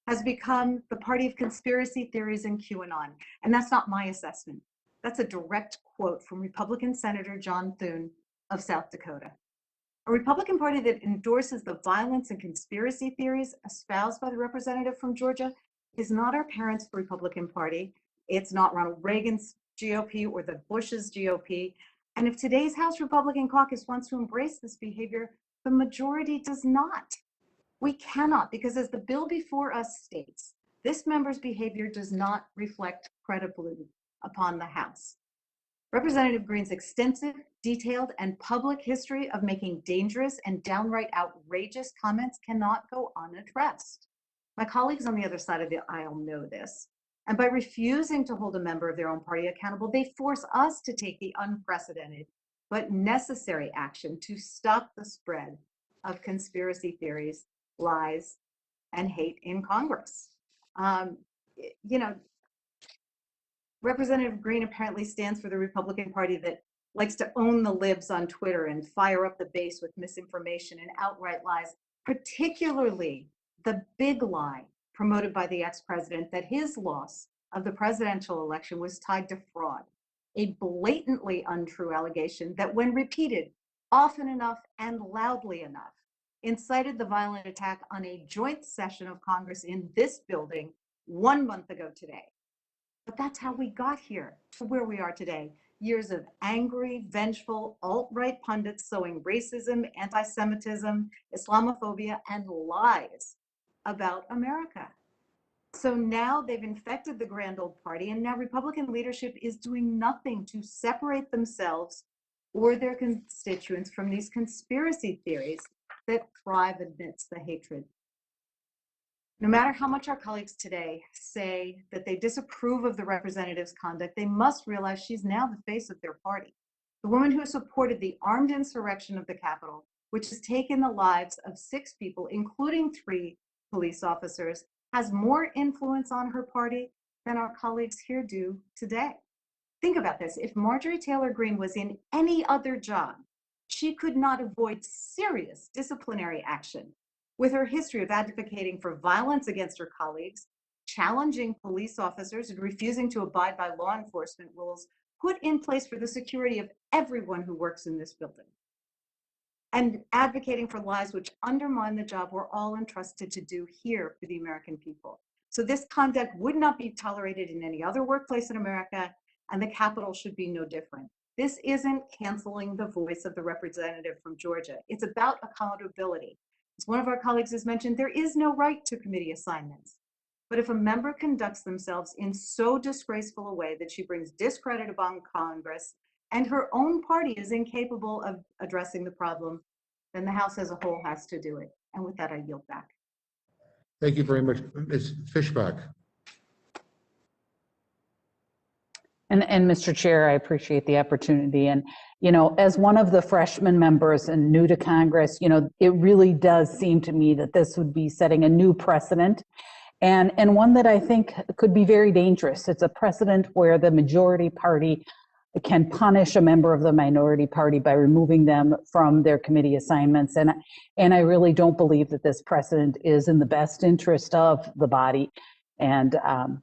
has become the party of conspiracy theories and QAnon. And that's not my assessment. That's a direct quote from Republican Senator John Thune of South Dakota. A Republican Party that endorses the violence and conspiracy theories espoused by the representative from Georgia is not our parents' Republican Party. It's not Ronald Reagan's GOP or the Bush's GOP. And if today's House Republican caucus wants to embrace this behavior, the majority does not. We cannot, because as the bill before us states, this member's behavior does not reflect credibly upon the House. Representative Greene's extensive, detailed, and public history of making dangerous and downright outrageous comments cannot go unaddressed. My colleagues on the other side of the aisle know this. And by refusing to hold a member of their own party accountable, they force us to take the unprecedented but necessary action to stop the spread of conspiracy theories, lies, and hate in Congress. You know, Representative Greene apparently stands for the Republican Party that likes to own the libs on Twitter and fire up the base with misinformation and outright lies, particularly the big lie promoted by the ex-president that his loss of the presidential election was tied to fraud, a blatantly untrue allegation that, when repeated often enough and loudly enough, incited the violent attack on a joint session of Congress in this building 1 month ago today. But that's how we got here to where we are today. Years of angry, vengeful, alt-right pundits sowing racism, anti-Semitism, Islamophobia, and lies about America. So now they've infected the grand old party, and now Republican leadership is doing nothing to separate themselves or their constituents from these conspiracy theories that thrive amidst the hatred. No matter how much our colleagues today say that they disapprove of the representative's conduct, they must realize she's now the face of their party. The woman who supported the armed insurrection of the Capitol, which has taken the lives of 6 people, including 3 police officers, has more influence on her party than our colleagues here do today. Think about this. If Marjorie Taylor Greene was in any other job, she could not avoid serious disciplinary action. With her history of advocating for violence against her colleagues, challenging police officers, and refusing to abide by law enforcement rules put in place for the security of everyone who works in this building, and advocating for lies which undermine the job we're all entrusted to do here for the American people. So this conduct would not be tolerated in any other workplace in America, and the Capitol should be no different. This isn't canceling the voice of the representative from Georgia. It's about accountability. As one of our colleagues has mentioned, there is no right to committee assignments. But if a member conducts themselves in so disgraceful a way that she brings discredit upon Congress and her own party is incapable of addressing the problem, then the House as a whole has to do it. And with that, I yield back. Thank you very much, Ms. Fishbach. And Mr. Chair, I appreciate the opportunity. And, you know, as one of the freshman members and new to Congress, you know, it really does seem to me that this would be setting a new precedent, and one that I think could be very dangerous. It's a precedent where the majority party can punish a member of the minority party by removing them from their committee assignments. And I really don't believe that this precedent is in the best interest of the body. And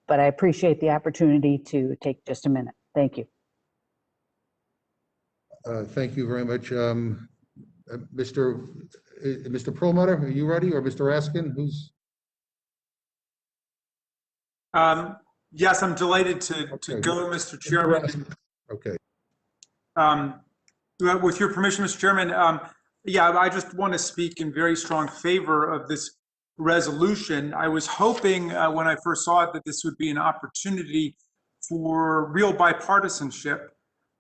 but I appreciate the opportunity to take just a minute. Thank you. Thank you very much. Mr. Perlmutter, are you ready, or Mr. Raskin? Who's? Yes, I'm delighted to go, Mr. Chairman. Okay. With your permission, Mr. Chairman, yeah, I just want to speak in very strong favor of this resolution. I was hoping when I first saw it that this would be an opportunity for real bipartisanship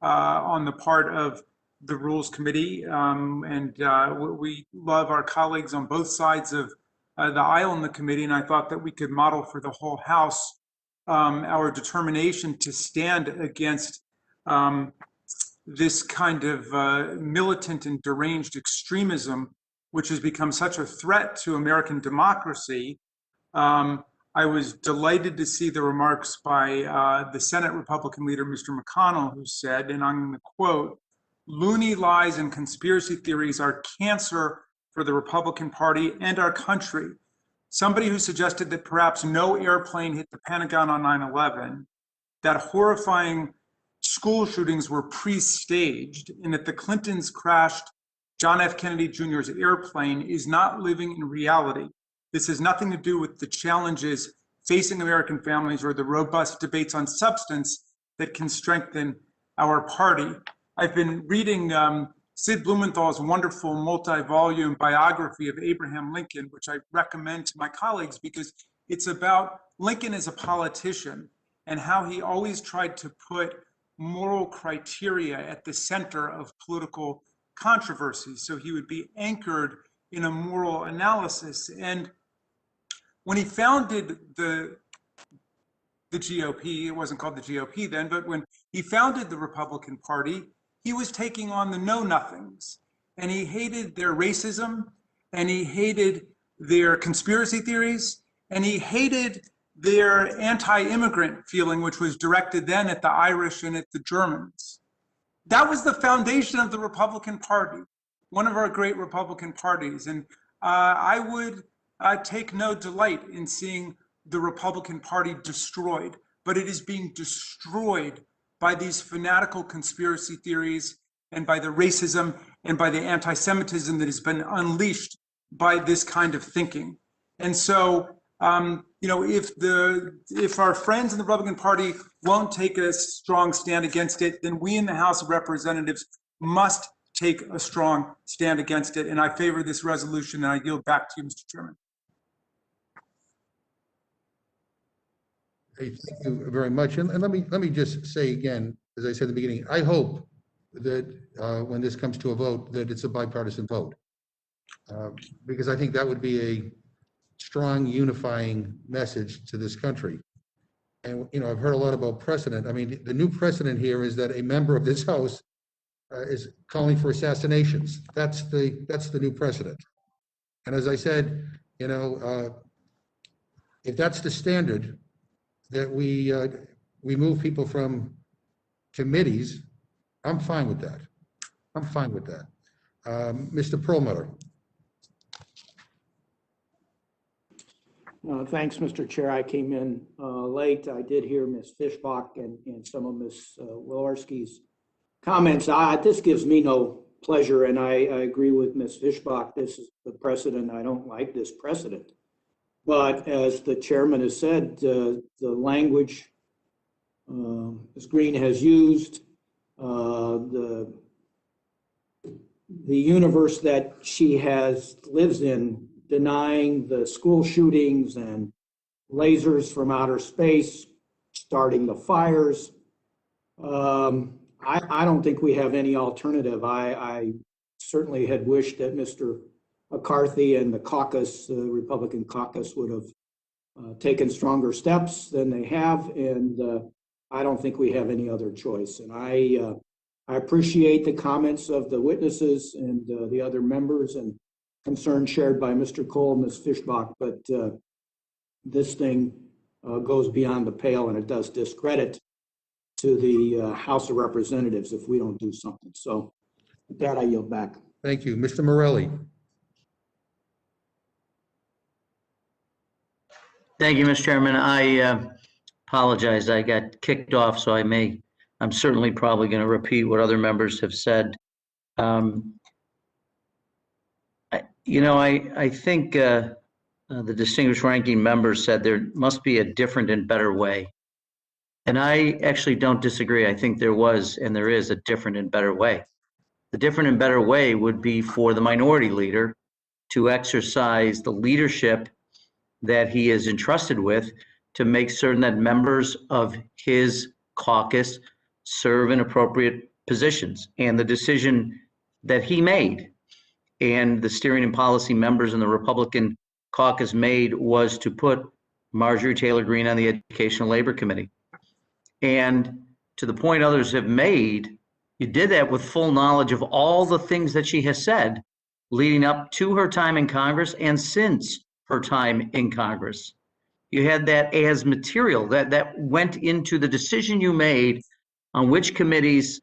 on the part of the Rules Committee. And we love our colleagues on both sides of the aisle in the committee, and I thought that we could model for the whole House our determination to stand against this kind of militant and deranged extremism, which has become such a threat to American democracy. I was delighted to see the remarks by the Senate Republican leader, Mr. McConnell, who said, and I'm going to quote, "Loony lies and conspiracy theories are cancer for the Republican Party and our country." Somebody who suggested that perhaps no airplane hit the Pentagon on 9/11, that horrifying school shootings were pre-staged, and that the Clintons crashed John F. Kennedy Jr.'s airplane is not living in reality. This has nothing to do with the challenges facing American families or the robust debates on substance that can strengthen our party. I've been reading Sid Blumenthal's wonderful multi-volume biography of Abraham Lincoln, which I recommend to my colleagues because it's about Lincoln as a politician and how he always tried to put moral criteria at the center of political controversies. So he would be anchored in a moral analysis. And when he founded the GOP, it wasn't called the GOP then, but when he founded the Republican Party, he was taking on the know-nothings, and he hated their racism, and he hated their conspiracy theories, and he hated their anti-immigrant feeling, which was directed then at the Irish and at the Germans. That was the foundation of the Republican Party, one of our great Republican parties. And I would take no delight in seeing the Republican Party destroyed, but it is being destroyed by these fanatical conspiracy theories and by the racism and by the anti-Semitism that has been unleashed by this kind of thinking. And so, if our friends in the Republican Party won't take a strong stand against it, then we in the House of Representatives must take a strong stand against it. And I favor this resolution, and I yield back to you, Mr. Chairman. Hey, thank you very much. And let me just say again, as I said at the beginning, I hope that when this comes to a vote, that it's a bipartisan vote. Because I think that would be a strong unifying message to this country. And, I've heard a lot about precedent. I mean, the new precedent here is that a member of this House is calling for assassinations. That's the new precedent. And as I said, if that's the standard, that we move people from committees, I'm fine with that. I'm fine with that. Mr. Perlmutter. Thanks, Mr. Chair. I came in late. I did hear Ms. Fishbach and some of Ms. Walorski's comments. This gives me no pleasure, and I agree with Ms. Fishbach. This is the precedent. I don't like this precedent. But as the chairman has said, the language Ms. Greene has used, the universe that she lives in, denying the school shootings and lasers from outer space, starting the fires. I don't think we have any alternative. I certainly had wished that Mr. McCarthy and the caucus, the Republican caucus, would have taken stronger steps than they have, and I don't think we have any other choice. And I appreciate the comments of the witnesses and the other members and concerns shared by Mr. Cole and Ms. Fishbach, but this thing goes beyond the pale, and it does discredit to the House of Representatives if we don't do something. So with that, I yield back. Thank you. Mr. Morelli. Thank you, Mr. Chairman. I apologize. I got kicked off, so I'm certainly probably going to repeat what other members have said. I think the distinguished ranking member said there must be a different and better way. And I actually don't disagree. I think there was and there is a different and better way. The different and better way would be for the minority leader to exercise the leadership that he is entrusted with to make certain that members of his caucus serve in appropriate positions. And the decision that he made and the steering and policy members in the Republican caucus made was to put Marjorie Taylor Greene on the Education and Labor Committee. And to the point others have made, you did that with full knowledge of all the things that she has said leading up to her time in Congress and since her time in Congress. You had that as material that went into the decision you made on which committees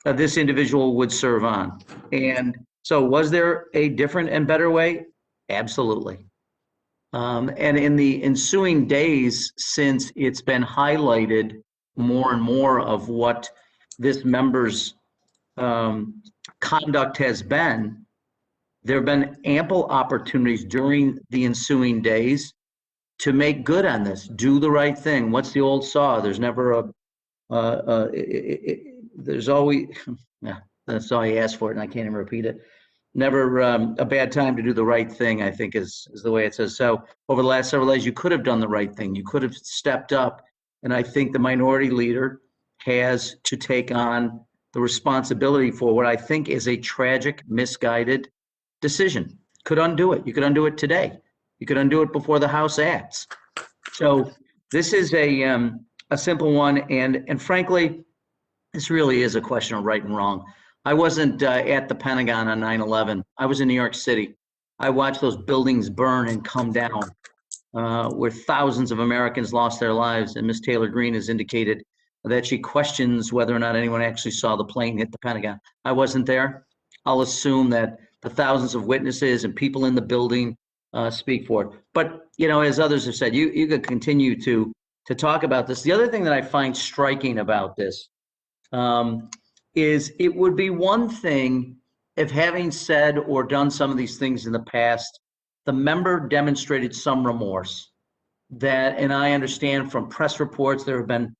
this individual would serve on. And so was there a different and better way? Absolutely. And in the ensuing days, since it's been highlighted more and more of what this member's conduct has been, there have been ample opportunities during the ensuing days to make good on this, do the right thing. What's the old saw? There's never there's always, that's all I asked for it and I can't even repeat it. Never a bad time to do the right thing, I think is the way it says. So over the last several days, you could have done the right thing. You could have stepped up. And I think the minority leader has to take on the responsibility for what I think is a tragic, misguided decision. Could undo it. You could undo it today. You could undo it before the House acts. So this is a simple one. And frankly, This really is a question of right and wrong. I wasn't at the Pentagon on 9/11. I was in New York City. I watched those buildings burn and come down, where thousands of Americans lost their lives. And Ms. Taylor Greene has indicated that she questions whether or not anyone actually saw the plane hit the Pentagon. I wasn't there. I'll assume that the thousands of witnesses and people in the building speak for it. But, you know, as others have said, you could continue to talk about this. The other thing that I find striking about this is it would be one thing if, having said or done some of these things in the past, the member demonstrated some remorse. That, and I understand from press reports, there have been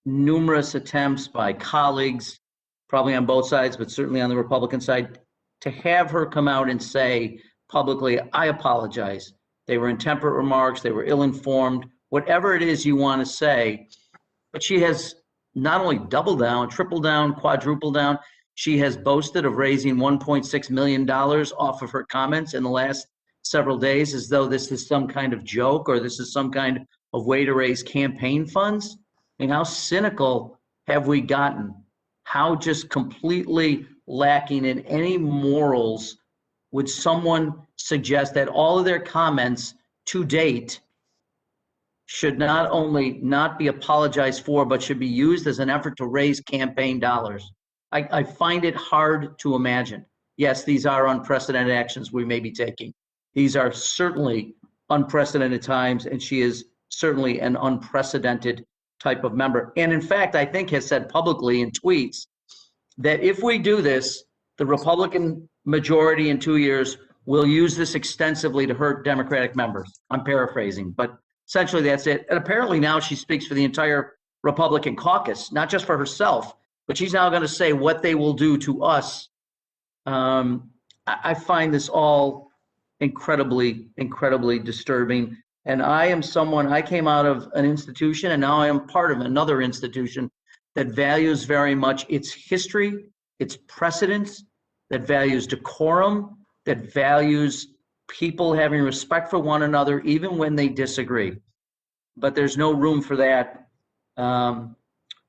numerous attempts by colleagues, probably on both sides, but certainly on the Republican side, to have her come out and say publicly, I apologize. They were intemperate remarks, they were ill-informed, whatever it is you want to say. But she has not only doubled down, triple down, quadruple down, she has boasted of raising $1.6 million off of her comments in the last several days, as though this is some kind of joke or this is some kind of way to raise campaign funds. I mean, how cynical have we gotten? How just completely lacking in any morals would someone suggest that all of their comments to date should not only not be apologized for, but should be used as an effort to raise campaign dollars? I find it hard to imagine. Yes, these are unprecedented actions we may be taking. These are certainly unprecedented times, and she is certainly an unprecedented type of member. And in fact, I think has said publicly in tweets that if we do this, the Republican majority in 2 years will use this extensively to hurt Democratic members. I'm paraphrasing, but essentially that's it. And apparently now she speaks for the entire Republican caucus, not just for herself, but she's now going to say what they will do to us. I find this all incredibly, incredibly disturbing. And I am someone, I came out of an institution and now I am part of another institution that values very much its history, its precedents, that values decorum, that values people having respect for one another, even when they disagree. But there's no room for that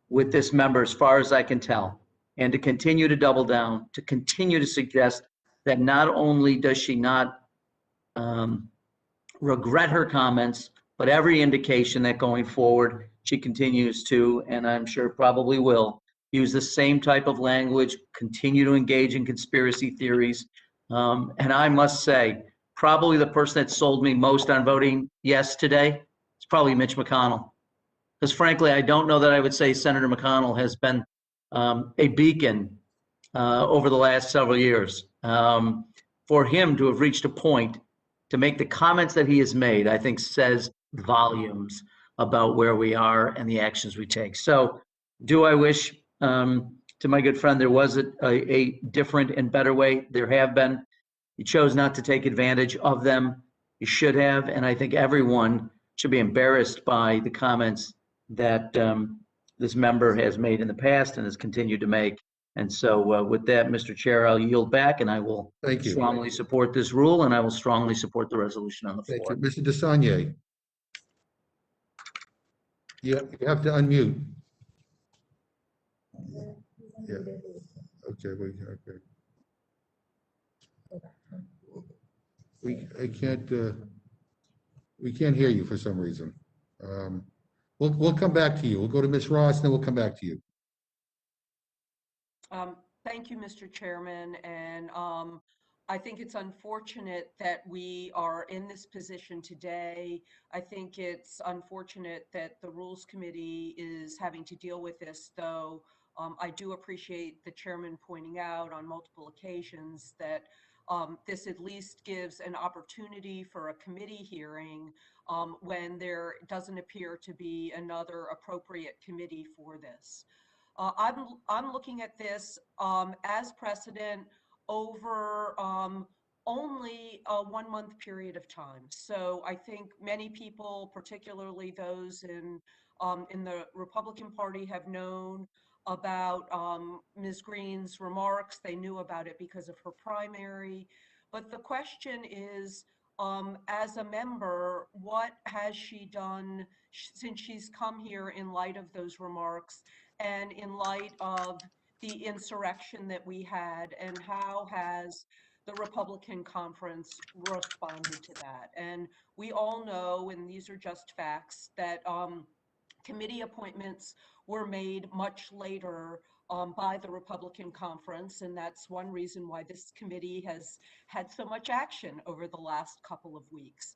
with this member, as far as I can tell. And to continue to double down, to continue to suggest that not only does she not regret her comments, but every indication that going forward, she continues to, and I'm sure probably will, use the same type of language, continue to engage in conspiracy theories. And I must say, probably the person that sold me most on voting yes today is probably Mitch McConnell. Because frankly, I don't know that I would say Senator McConnell has been a beacon over the last several years. For him to have reached a point to make the comments that he has made, I think says volumes about where we are and the actions we take. So do I wish, to my good friend, there was a different and better way? There have been. You chose not to take advantage of them. You should have. And I think everyone should be embarrassed by the comments that this member has made in the past and has continued to make. And so with that, Mr. Chair, I'll yield back and I will Thank you. strongly support this rule and I will strongly support the resolution on the Thank floor. you. Mr. DeSaulnier. You have to unmute. Yeah. Okay, okay. We can't hear you for some reason. We'll come back to you. We'll go to Ms. Ross, and then we'll come back to you. Thank you, Mr. Chairman. And I think it's unfortunate that we are in this position today. I think it's unfortunate that the Rules Committee is having to deal with this, though I do appreciate the chairman pointing out on multiple occasions that this at least gives an opportunity for a committee hearing when there doesn't appear to be another appropriate committee for this. I'm looking at this as precedent over only a 1 month period of time. So I think many people, particularly those in the Republican Party, have known about Ms. Greene's remarks. They knew about it because of her primary. But the question is, as a member, what has she done since she's come here in light of those remarks and in light of the insurrection that we had, and how has the Republican conference responded to that? And we all know, and these are just facts, that committee appointments were made much later by the Republican conference, and that's one reason why this committee has had so much action over the last couple of weeks.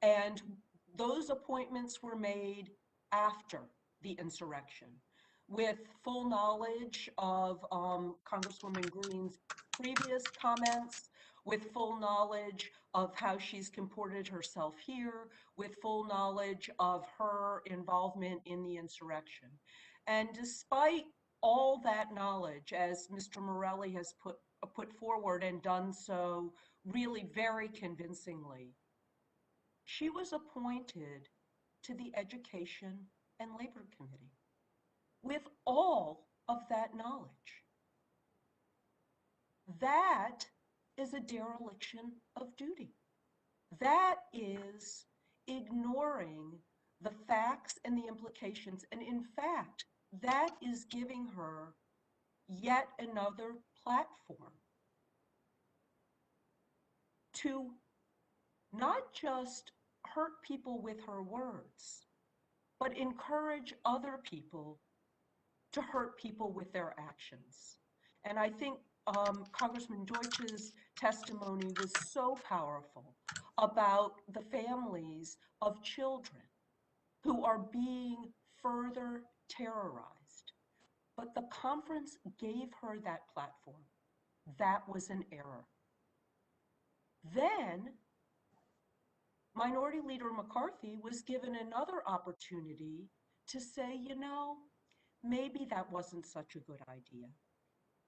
And those appointments were made after the insurrection, with full knowledge of Congresswoman Greene's previous comments, with full knowledge of how she's comported herself here, with full knowledge of her involvement in the insurrection. And despite all that knowledge, as Mr. Morelli has put forward and done so really very convincingly, she was appointed to the Education and Labor Committee with all of that knowledge. That is a dereliction of duty. That is ignoring the facts and the implications. And in fact, that is giving her yet another platform to not just hurt people with her words, but encourage other people to hurt people with their actions. And I think Congressman Deutsch's testimony was so powerful about the families of children who are being further terrorized. But the conference gave her that platform. That was an error. Then Minority Leader McCarthy was given another opportunity to say, you know, maybe that wasn't such a good idea.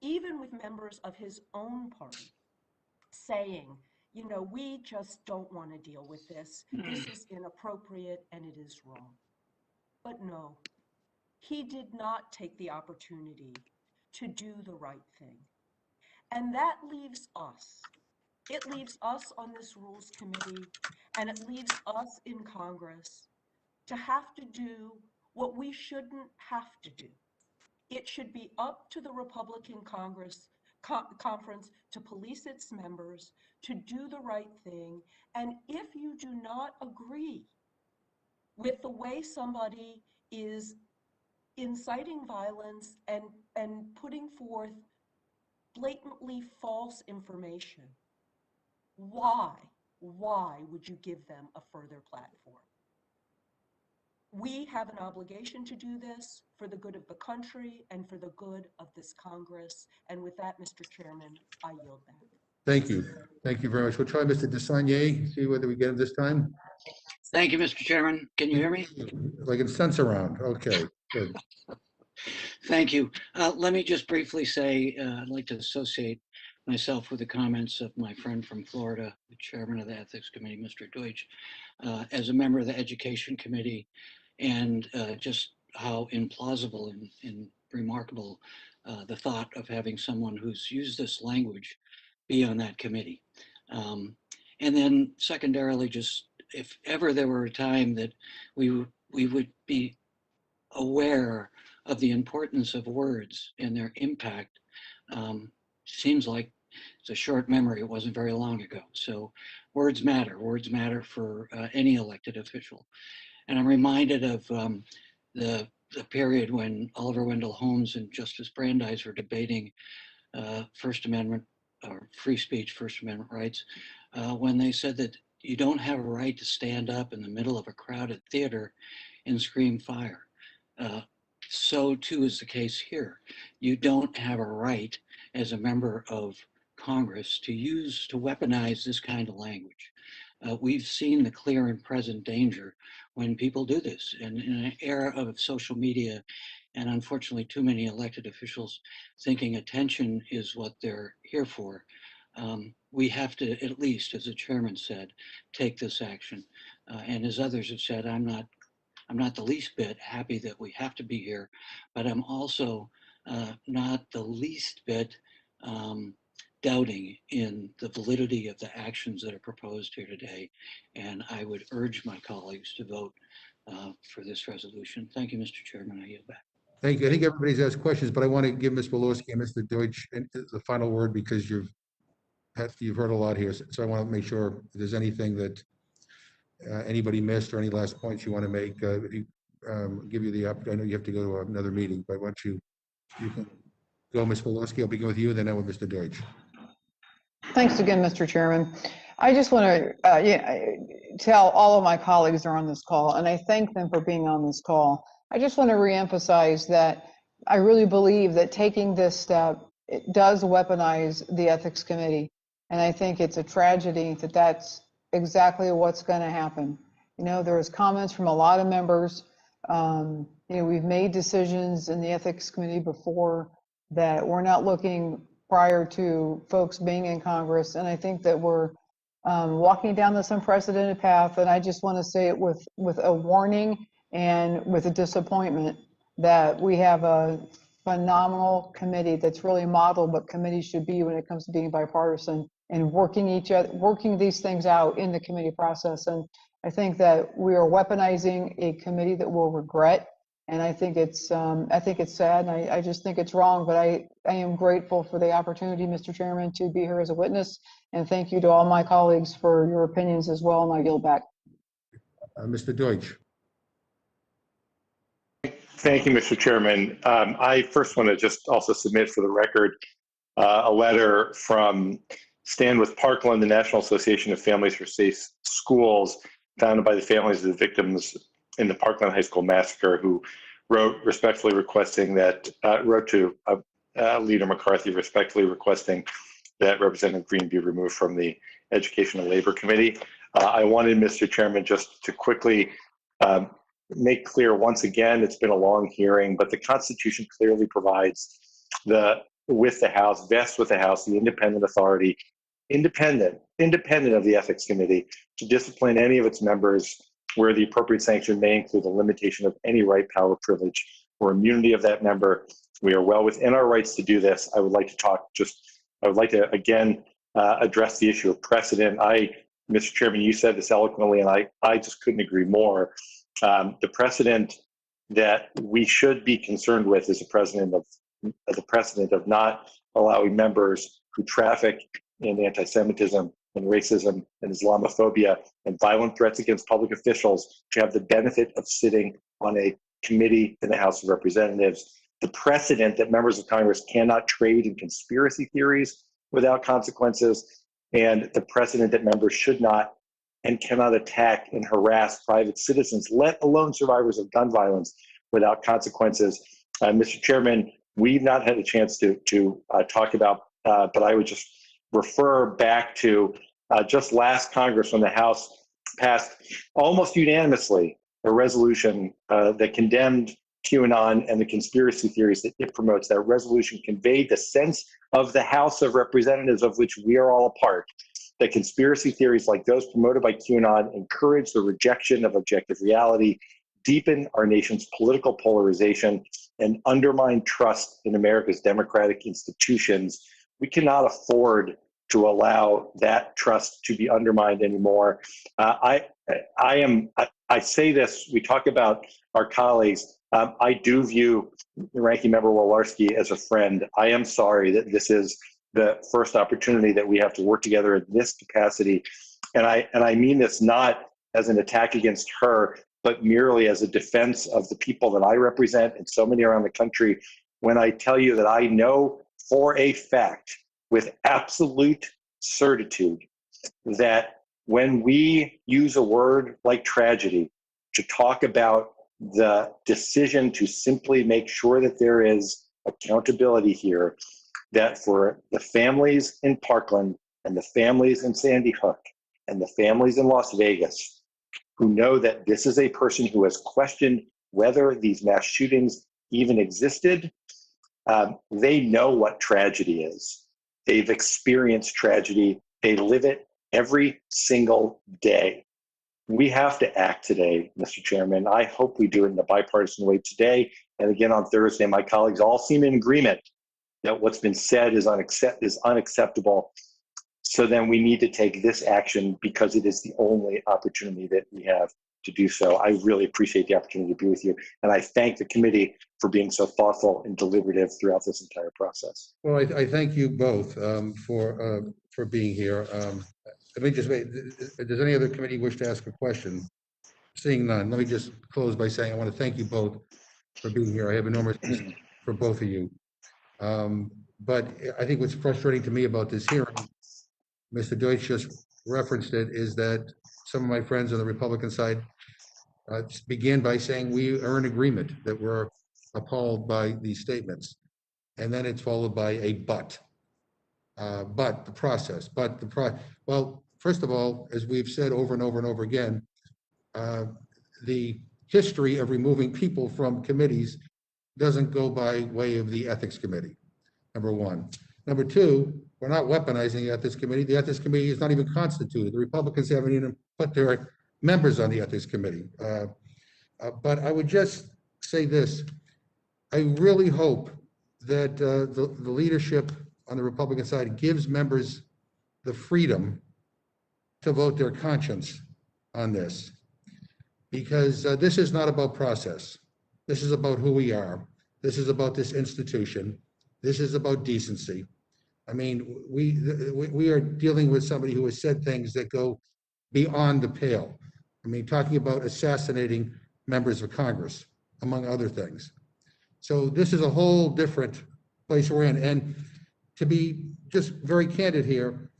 Even with members of his own party saying, you know, we just don't want to deal with this. This is inappropriate and it is wrong. But no, he did not take the opportunity to do the right thing. And that leaves us. It leaves us on this Rules Committee, and it leaves us in Congress to have to do what we shouldn't have to do. It should be up to the Republican Conference to police its members, to do the right thing. And if you do not agree with the way somebody is inciting violence and putting forth blatantly false information, why would you give them a further platform? We have an obligation to do this for the good of the country and for the good of this Congress. And with that, Mr. Chairman, I yield back. Thank you. Thank you very much. We'll try Mr. Desagne, see whether we get him this time. Thank you, Mr. Chairman. Can you hear me? If I can sense around. Okay, good. Thank you. Let me just briefly say, I'd like to associate myself with the comments of my friend from Florida, the chairman of the Ethics Committee, Mr. Deutsch, as a member of the Education Committee, and just how implausible and remarkable the thought of having someone who's used this language be on that committee. And then secondarily, just if ever there were a time that we would be aware of the importance of words and their impact, seems like it's a short memory. It wasn't very long ago. So words matter. Words matter for any elected official. And I'm reminded of the period when Oliver Wendell Holmes and Justice Brandeis were debating First Amendment or free speech, First Amendment rights, when they said that you don't have a right to stand up in the middle of a crowded theater and scream fire. So too is the case here. You don't have a right as a member of Congress to weaponize this kind of language. We've seen the clear and present danger when people do this. And in an era of social media, and unfortunately too many elected officials thinking attention is what they're here for, we have to, at least, as the chairman said, take this action. And as others have said, I'm not the least bit happy that we have to be here, but I'm also not the least bit doubting in the validity of the actions that are proposed here today. And I would urge my colleagues to vote for this resolution. Thank you, Mr. Chairman. I yield back. Thank you. I think everybody's asked questions, but I want to give Ms. Walorski and Mr. Deutsch the final word because you've heard a lot here. So I want to make sure if there's anything that anybody missed or any last points you want to make, give you the opportunity. I know you have to go to another meeting, but once you can go, Ms. Walorski, I'll begin with you, then with Mr. Deutsch. Thanks again, Mr. Chairman. I just want to tell all of my colleagues that are on this call, and I thank them for being on this call. I just want to reemphasize that I really believe that taking this step, it does weaponize the Ethics Committee. And I think it's a tragedy that that's exactly what's going to happen. You know, there was comments from a lot of members. You know, we've made decisions in the Ethics Committee before that we're not looking prior to folks being in Congress. And I think that we're walking down this unprecedented path. And I just want to say it with a warning and with a disappointment that we have a phenomenal committee that's really modeled what committees should be when it comes to being bipartisan and working these things out in the committee process. And I think that we are weaponizing a committee that we'll regret. And I think it's sad, and I just think it's wrong. But I am grateful for the opportunity, Mr. Chairman, to be here as a witness. And thank you to all my colleagues for your opinions as well. And I yield back. Mr. Deutsch. Thank you, Mr. Chairman. I first want to just also submit for the record a letter from Stand with Parkland, the National Association of Families for Safe Schools, founded by the families of the victims in the Parkland High School massacre, who wrote respectfully requesting that, wrote to Leader McCarthy respectfully requesting that Representative Greene be removed from the Education and Labor Committee. I wanted, Mr. Chairman, just to quickly make clear once again, it's been a long hearing, but the Constitution clearly provides with the House, vests with the House, the independent authority, independent of the Ethics Committee, to discipline any of its members where the appropriate sanction may include the limitation of any right, power, privilege, or immunity of that member. We are well within our rights to do this. I would like to again address the issue of precedent. Mr. Chairman, you said this eloquently, and I just couldn't agree more. The precedent that we should be concerned with is the precedent of not allowing members who traffic in anti-Semitism and racism and Islamophobia and violent threats against public officials to have the benefit of sitting on a committee in the House of Representatives. The precedent that members of Congress cannot trade in conspiracy theories without consequences, and the precedent that members should not and cannot attack and harass private citizens, let alone survivors of gun violence, without consequences. Mr. Chairman, we've not had a chance to talk about, but I would just refer back to just last Congress when the House passed almost unanimously a resolution that condemned QAnon and the conspiracy theories that it promotes. That resolution conveyed the sense of the House of Representatives, of which we are all a part, that conspiracy theories like those promoted by QAnon encourage the rejection of objective reality, deepen our nation's political polarization, and undermine trust in America's democratic institutions. We cannot afford to allow that trust to be undermined anymore. I say this, we talk about our colleagues. I do view the Ranking Member Walorski as a friend. I am sorry that this is the first opportunity that we have to work together in this capacity. And I mean this not as an attack against her, but merely as a defense of the people that I represent and so many around the country, when I tell you that I know for a fact, with absolute certitude, that when we use a word like tragedy to talk about the decision to simply make sure that there is accountability here, that for the families in Parkland and the families in Sandy Hook and the families in Las Vegas who know that this is a person who has questioned whether these mass shootings even existed, they know what tragedy is. They've experienced tragedy. They live it every single day. We have to act today, Mr. Chairman. I hope we do it in a bipartisan way today. And again, on Thursday, my colleagues all seem in agreement that what's been said is unacceptable. So then we need to take this action because it is the only opportunity that we have to do so. I really appreciate the opportunity to be with you. And I thank the committee for being so thoughtful and deliberative throughout this entire process. Well, I thank you both for being here. Let me just wait. Does any other committee wish to ask a question? Seeing none, let me just close by saying I want to thank you both for being here. I have enormous respect for both of you. But I think what's frustrating to me about this hearing, Mr. Deutsch just referenced it, is that some of my friends on the Republican side began by saying we are in agreement, that we're appalled by these statements. And then it's followed by a but the process, well, first of all, as we've said over and over and over again, the history of removing people from committees doesn't go by way of the Ethics Committee, number one. Number two, we're not weaponizing the Ethics Committee. The Ethics Committee is not even constituted. The Republicans haven't even put their members on the Ethics Committee. But I would just say this. I really hope that the leadership on the Republican side gives members the freedom to vote their conscience on this. Because this is not about process. This is about who we are. This is about this institution. This is about decency. I mean, we are dealing with somebody who has said things that go beyond the pale. I mean, talking about assassinating members of Congress, among other things. So this is a whole different place we're in. And to be just very candid here,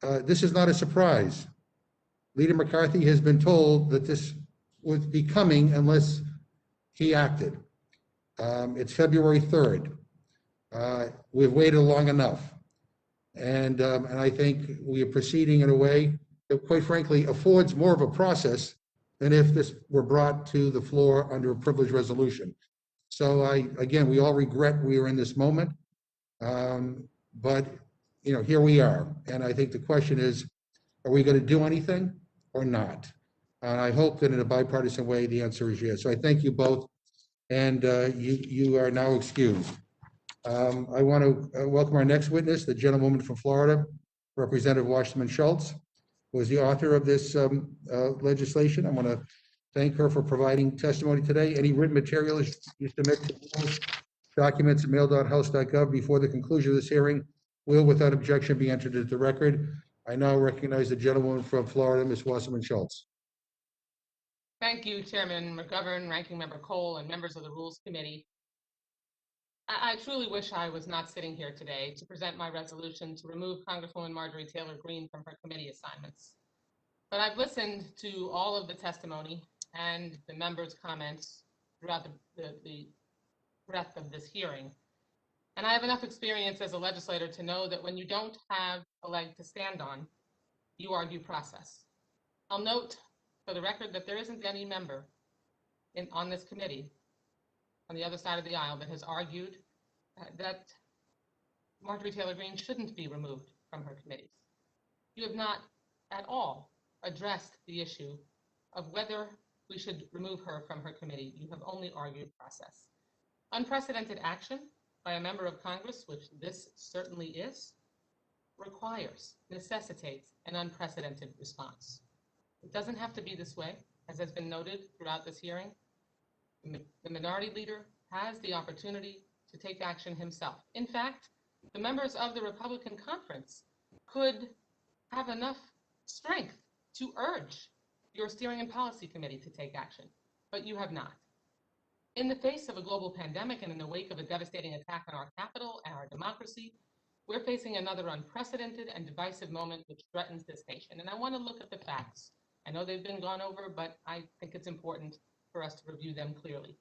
this is not a surprise. Leader McCarthy has been told that this would be coming unless he acted. It's February 3rd. We've waited long enough. And I think we are proceeding in a way that, quite frankly, affords more of a process than if this were brought to the floor under a privileged resolution. So again, we all regret we are in this moment. But, here we are. And I think the question is, are we going to do anything or not? And I hope that in a bipartisan way, the answer is yes. So I thank you both, and you are now excused. I want to welcome our next witness, the gentlewoman from Florida, Representative Wasserman Schultz, who is the author of this legislation. I want to thank her for providing testimony today. Any written materials you submit to documents at mail.house.gov before the conclusion of this hearing will, without objection, be entered into the record. I now recognize the gentlewoman from Florida, Ms. Wasserman Schultz. Thank you, Chairman McGovern, Ranking Member Cole, and members of the Rules Committee. I truly wish I was not sitting here today to present my resolution to remove Congresswoman Marjorie Taylor Greene from her committee assignments. But I've listened to all of the testimony and the members' comments throughout the breadth of this hearing. And I have enough experience as a legislator to know that when you don't have a leg to stand on, you argue process. I'll note for the record that there isn't any member on this committee on the other side of the aisle that has argued that Marjorie Taylor Greene shouldn't be removed from her committees. You have not at all addressed the issue of whether we should remove her from her committee. You have only argued process. Unprecedented action by a member of Congress, which this certainly is, necessitates an unprecedented response. It doesn't have to be this way, as has been noted throughout this hearing. The minority leader has the opportunity to take action himself. In fact, the members of the Republican conference could have enough strength to urge your Steering and Policy Committee to take action, but you have not. In the face of a global pandemic and in the wake of a devastating attack on our capital and our democracy, we're facing another unprecedented and divisive moment which threatens this nation. And I want to look at the facts. I know they've been gone over, but I think it's important for us to review them clearly.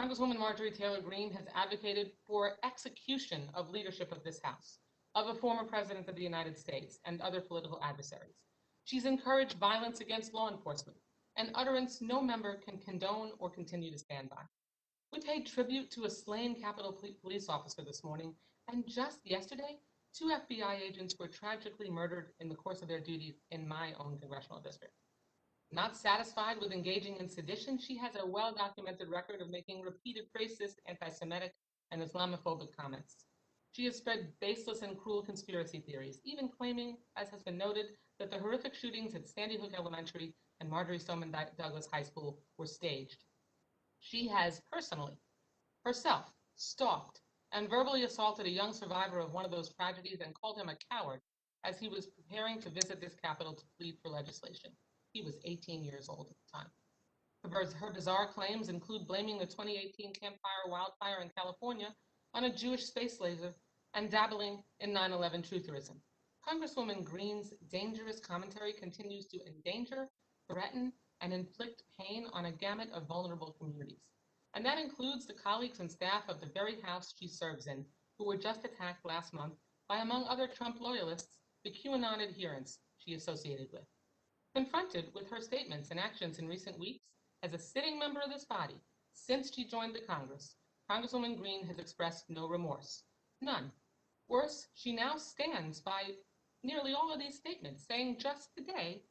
Congresswoman Marjorie Taylor Greene has advocated for execution of leadership of this House, of a former president of the United States and other political adversaries. She's encouraged violence against law enforcement, an utterance no member can condone or continue to stand by. We paid tribute to a slain Capitol Police officer this morning, and just yesterday, 2 FBI agents were tragically murdered in the course of their duties in my own congressional district. Not satisfied with engaging in sedition, she has a well-documented record of making repeated racist, anti-Semitic, and Islamophobic comments. She has spread baseless and cruel conspiracy theories, even claiming, as has been noted, that the horrific shootings at Sandy Hook Elementary and Marjorie Stoneman Douglas High School were staged. She has personally, herself, stalked and verbally assaulted a young survivor of one of those tragedies and called him a coward as he was preparing to visit this Capitol to plead for legislation. He was 18 years old at the time. Her bizarre claims include blaming the 2018 Camp Fire wildfire in California on a Jewish space laser and dabbling in 9/11 trutherism. Congresswoman Greene's dangerous commentary continues to endanger, threaten, and inflict pain on a gamut of vulnerable communities. And that includes the colleagues and staff of the very house she serves in, who were just attacked last month by, among other Trump loyalists, the QAnon adherents she associated with. Confronted with her statements and actions in recent weeks, as a sitting member of this body, since she joined the Congress, Congresswoman Greene has expressed no remorse. None. Worse, she now stands by nearly all of these statements, saying just today,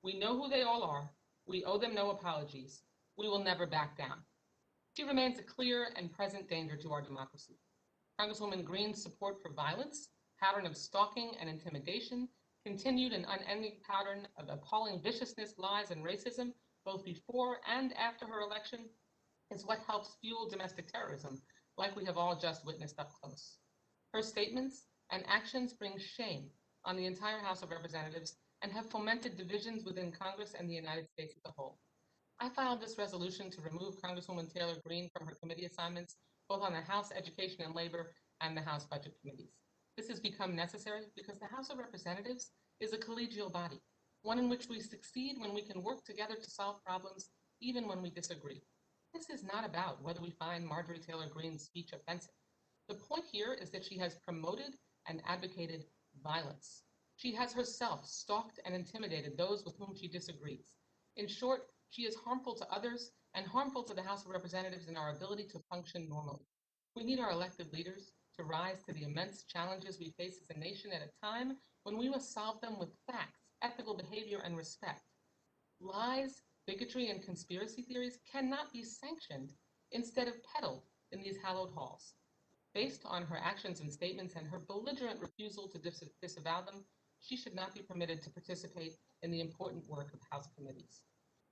we know who they all are. We owe them no apologies. We will never back down. She remains a clear and present danger to our democracy. Congresswoman Greene's support for violence, pattern of stalking and intimidation, continued and unending pattern of appalling viciousness, lies, and racism, both before and after her election, is what helps fuel domestic terrorism, like we have all just witnessed up close. Her statements and actions bring shame on the entire House of Representatives and have fomented divisions within Congress and the United States as a whole. I filed this resolution to remove Congresswoman Taylor Greene from her committee assignments, both on the House Education and Labor and the House Budget Committees. This has become necessary because the House of Representatives is a collegial body, one in which we succeed when we can work together to solve problems, even when we disagree. This is not about whether we find Marjorie Taylor Greene's speech offensive. The point here is that she has promoted and advocated violence. She has herself stalked and intimidated those with whom she disagrees. In short, she is harmful to others and harmful to the House of Representatives in our ability to function normally. We need our elected leaders to rise to the immense challenges we face as a nation at a time when we must solve them with facts, ethical behavior, and respect. Lies, bigotry, and conspiracy theories cannot be sanctioned, instead of peddled in these hallowed halls. Based on her actions and statements and her belligerent refusal to disavow them, she should not be permitted to participate in the important work of House committees.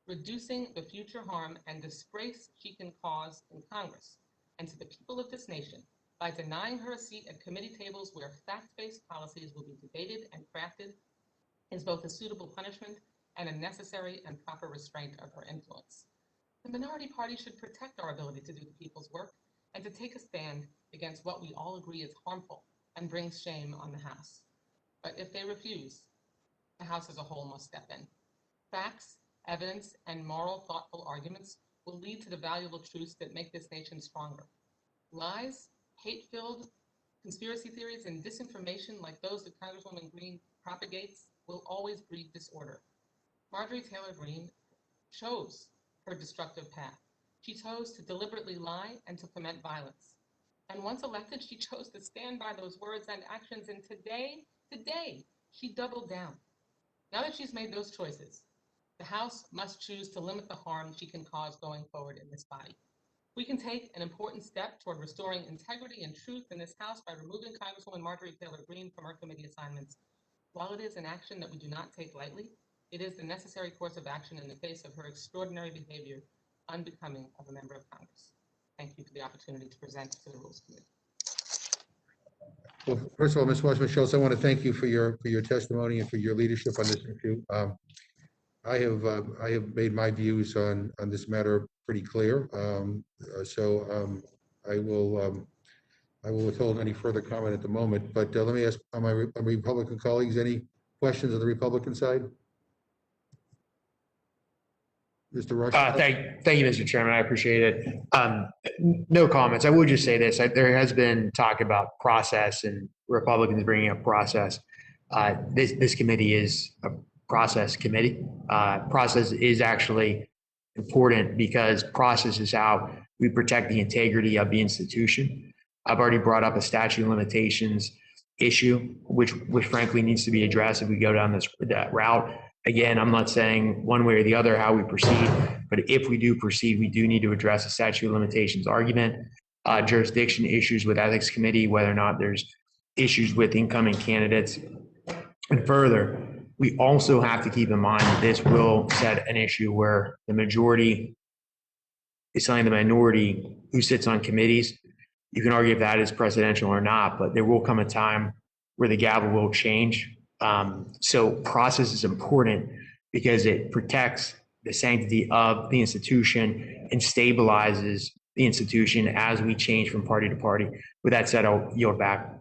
Reducing the future harm and disgrace she can cause in Congress and to the people of this nation by denying her a seat at committee tables where fact-based policies will be debated and crafted is both a suitable punishment and a necessary and proper restraint of her influence. The minority party should protect our ability to do the people's work and to take a stand against what we all agree is harmful and brings shame on the House. But if they refuse, the House as a whole must step in. Facts, evidence, and moral, thoughtful arguments will lead to the valuable truths that make this nation stronger. Lies, hate-filled conspiracy theories, and disinformation like those that Congresswoman Greene propagates will always breed disorder. Marjorie Taylor Greene chose her destructive path. She chose to deliberately lie and to foment violence. And once elected, she chose to stand by those words and actions, and today, she doubled down. Now that she's made those choices, the House must choose to limit the harm she can cause going forward in this body. We can take an important step toward restoring integrity and truth in this House by removing Congresswoman Marjorie Taylor Greene from her committee assignments. While it is an action that we do not take lightly, it is the necessary course of action in the face of her extraordinary behavior unbecoming of a member of Congress. Thank you for the opportunity to present to the Rules Committee. Well, first of all, Ms. Washman-Schultz, I want to thank you for your testimony and for your leadership on this issue. I have made my views on this matter pretty clear. I will withhold any further comment at the moment. But let me ask my Republican colleagues, any questions on the Republican side? Mr. Rush? Thank you, Mr. Chairman. I appreciate it. No comments. I would just say this. There has been talk about process and Republicans bringing up process. This committee is a process committee. Process is actually important because process is how we protect the integrity of the institution. I've already brought up a statute of limitations issue, which frankly needs to be addressed if we go down that route. Again, I'm not saying one way or the other how we proceed, but if we do proceed, we do need to address the statute of limitations argument. jurisdiction issues with ethics committee, whether or not there's issues with incoming candidates. And further, we also have to keep in mind that this will set an issue where the majority is telling the minority who sits on committees. You can argue if that is precedential or not, but there will come a time where the gavel will change. So process is important because it protects the sanctity of the institution and stabilizes the institution as we change from party to party. With that said, I'll yield back.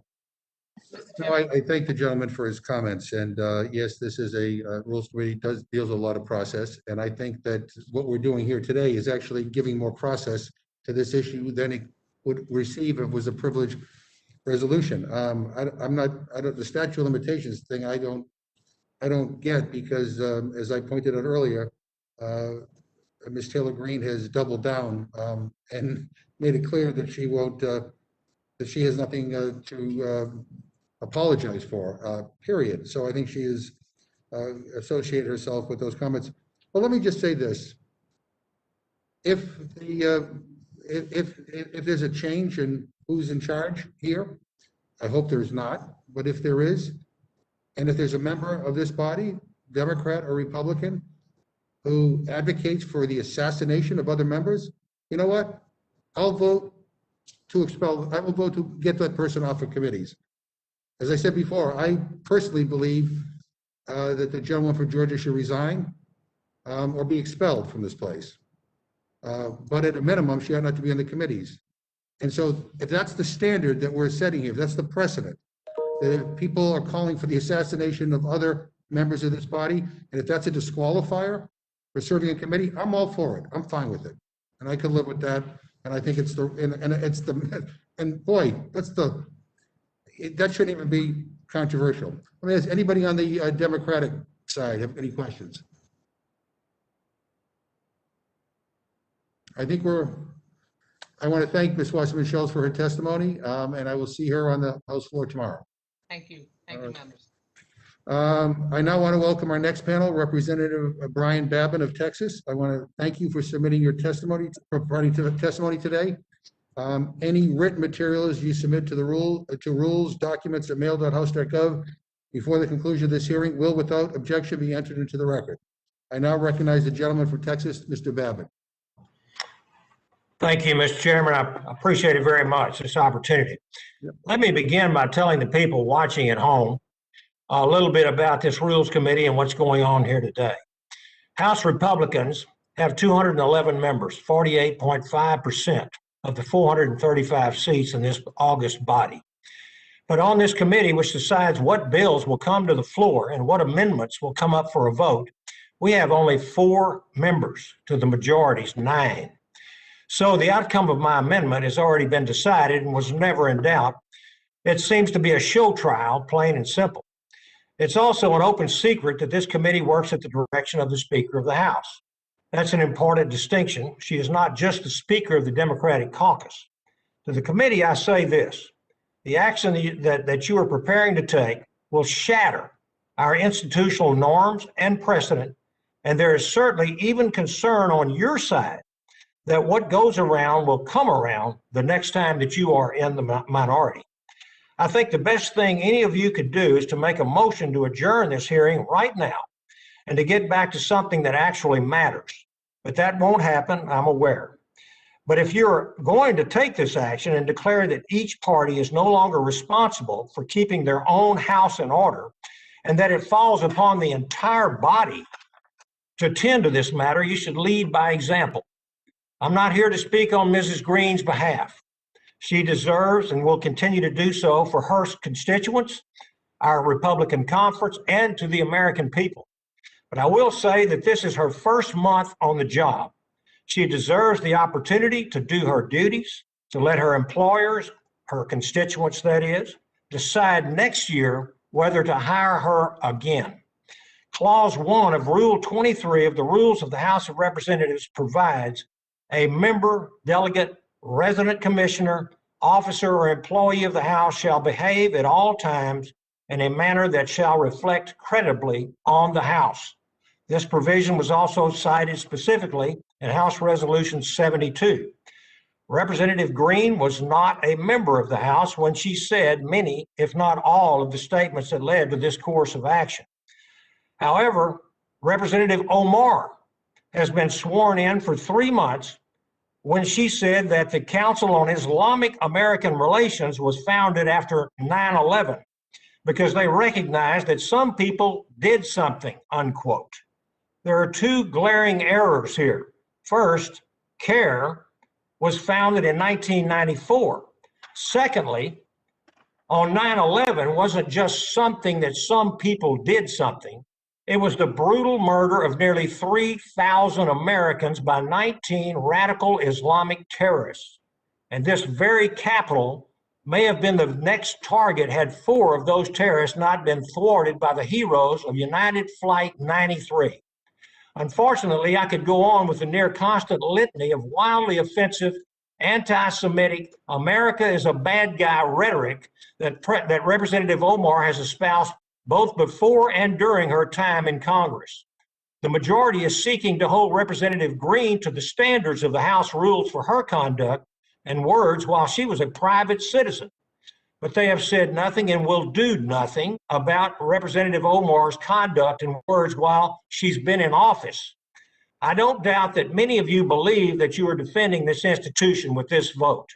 No, I thank the gentleman for his comments, and yes, this is a rules committee deals with a lot of process, and I think that what we're doing here today is actually giving more process to this issue than it would receive if it was a privileged resolution. The statute of limitations thing, I don't get, because as I pointed out earlier, Ms. Taylor Greene has doubled down and made it clear that she won't, that she has nothing to apologize for, period. So I think she has associated herself with those comments. But let me just say this. If there's a change in who's in charge here, I hope there's not, but if there is, and if there's a member of this body, Democrat or Republican, who advocates for the assassination of other members, you know what? I'll vote to expel, I will vote to get that person off of committees. As I said before, I personally believe that the gentleman from Georgia should resign or be expelled from this place. But at a minimum, she ought not to be on the committees. And so if that's the standard that we're setting here, if that's the precedent, that if people are calling for the assassination of other members of this body, and if that's a disqualifier for serving a committee, I'm all for it. I'm fine with it. And I can live with that. And I think it's the, and it's the, and boy, that's the, that shouldn't even be controversial. I mean, does anybody on the Democratic side have any questions? I think I want to thank Ms. Wasserman-Schultz for her testimony, and I will see her on the House floor tomorrow. Thank you. Thank you, members. I now want to welcome our next panel, Representative Brian Babin of Texas. I want to thank you for submitting your testimony, providing testimony today. Any written materials you submit to the rules, documents at mail.house.gov before the conclusion of this hearing will, without objection, be entered into the record. I now recognize the gentleman from Texas, Mr. Babin. Thank you, Mr. Chairman. I appreciate it very much, this opportunity. Yep. Let me begin by telling the people watching at home a little bit about this Rules Committee and what's going on here today. House Republicans have 211 members, 48.5% of the 435 seats in this August body. But on this committee, which decides what bills will come to the floor and what amendments will come up for a vote, we have only 4 members to the majority's 9. So the outcome of my amendment has already been decided and was never in doubt. It seems to be a show trial, plain and simple. It's also an open secret that this committee works at the direction of the Speaker of the House. That's an important distinction. She is not just the Speaker of the Democratic Caucus. To the committee, I say this: the action that you are preparing to take will shatter our institutional norms and precedent, and there is certainly even concern on your side that what goes around will come around the next time that you are in the minority. I think the best thing any of you could do is to make a motion to adjourn this hearing right now and to get back to something that actually matters. But that won't happen, I'm aware. But if you're going to take this action and declare that each party is no longer responsible for keeping their own house in order, and that it falls upon the entire body to tend to this matter, you should lead by example. I'm not here to speak on Mrs. Greene's behalf. She deserves and will continue to do so for her constituents, our Republican conference, and to the American people. But I will say that this is her first month on the job. She deserves the opportunity to do her duties, to let her employers, her constituents that is, decide next year whether to hire her again. Clause 1 of Rule 23 of the Rules of the House of Representatives provides a member, delegate, resident commissioner, officer, or employee of the House shall behave at all times in a manner that shall reflect credibly on the House. This provision was also cited specifically in House Resolution 72. Representative Greene was not a member of the House when she said many, if not all, of the statements that led to this course of action. However, Representative Omar has been sworn in for 3 months when she said that the Council on Islamic American Relations was founded after 9/11 because they recognized that some people did something, unquote. There are 2 glaring errors here. First, CARE was founded in 1994. Secondly, on 9/11 wasn't just something that some people did something. It was the brutal murder of nearly 3,000 Americans by 19 radical Islamic terrorists. And this very Capitol may have been the next target had 4 of those terrorists not been thwarted by the heroes of United Flight 93. Unfortunately, I could go on with the near constant litany of wildly offensive, anti-Semitic, America is a bad guy rhetoric that Representative Omar has espoused both before and during her time in Congress. The majority is seeking to hold Representative Greene to the standards of the House rules for her conduct and words while she was a private citizen. But they have said nothing and will do nothing about Representative Omar's conduct and words while she's been in office. I don't doubt that many of you believe that you are defending this institution with this vote.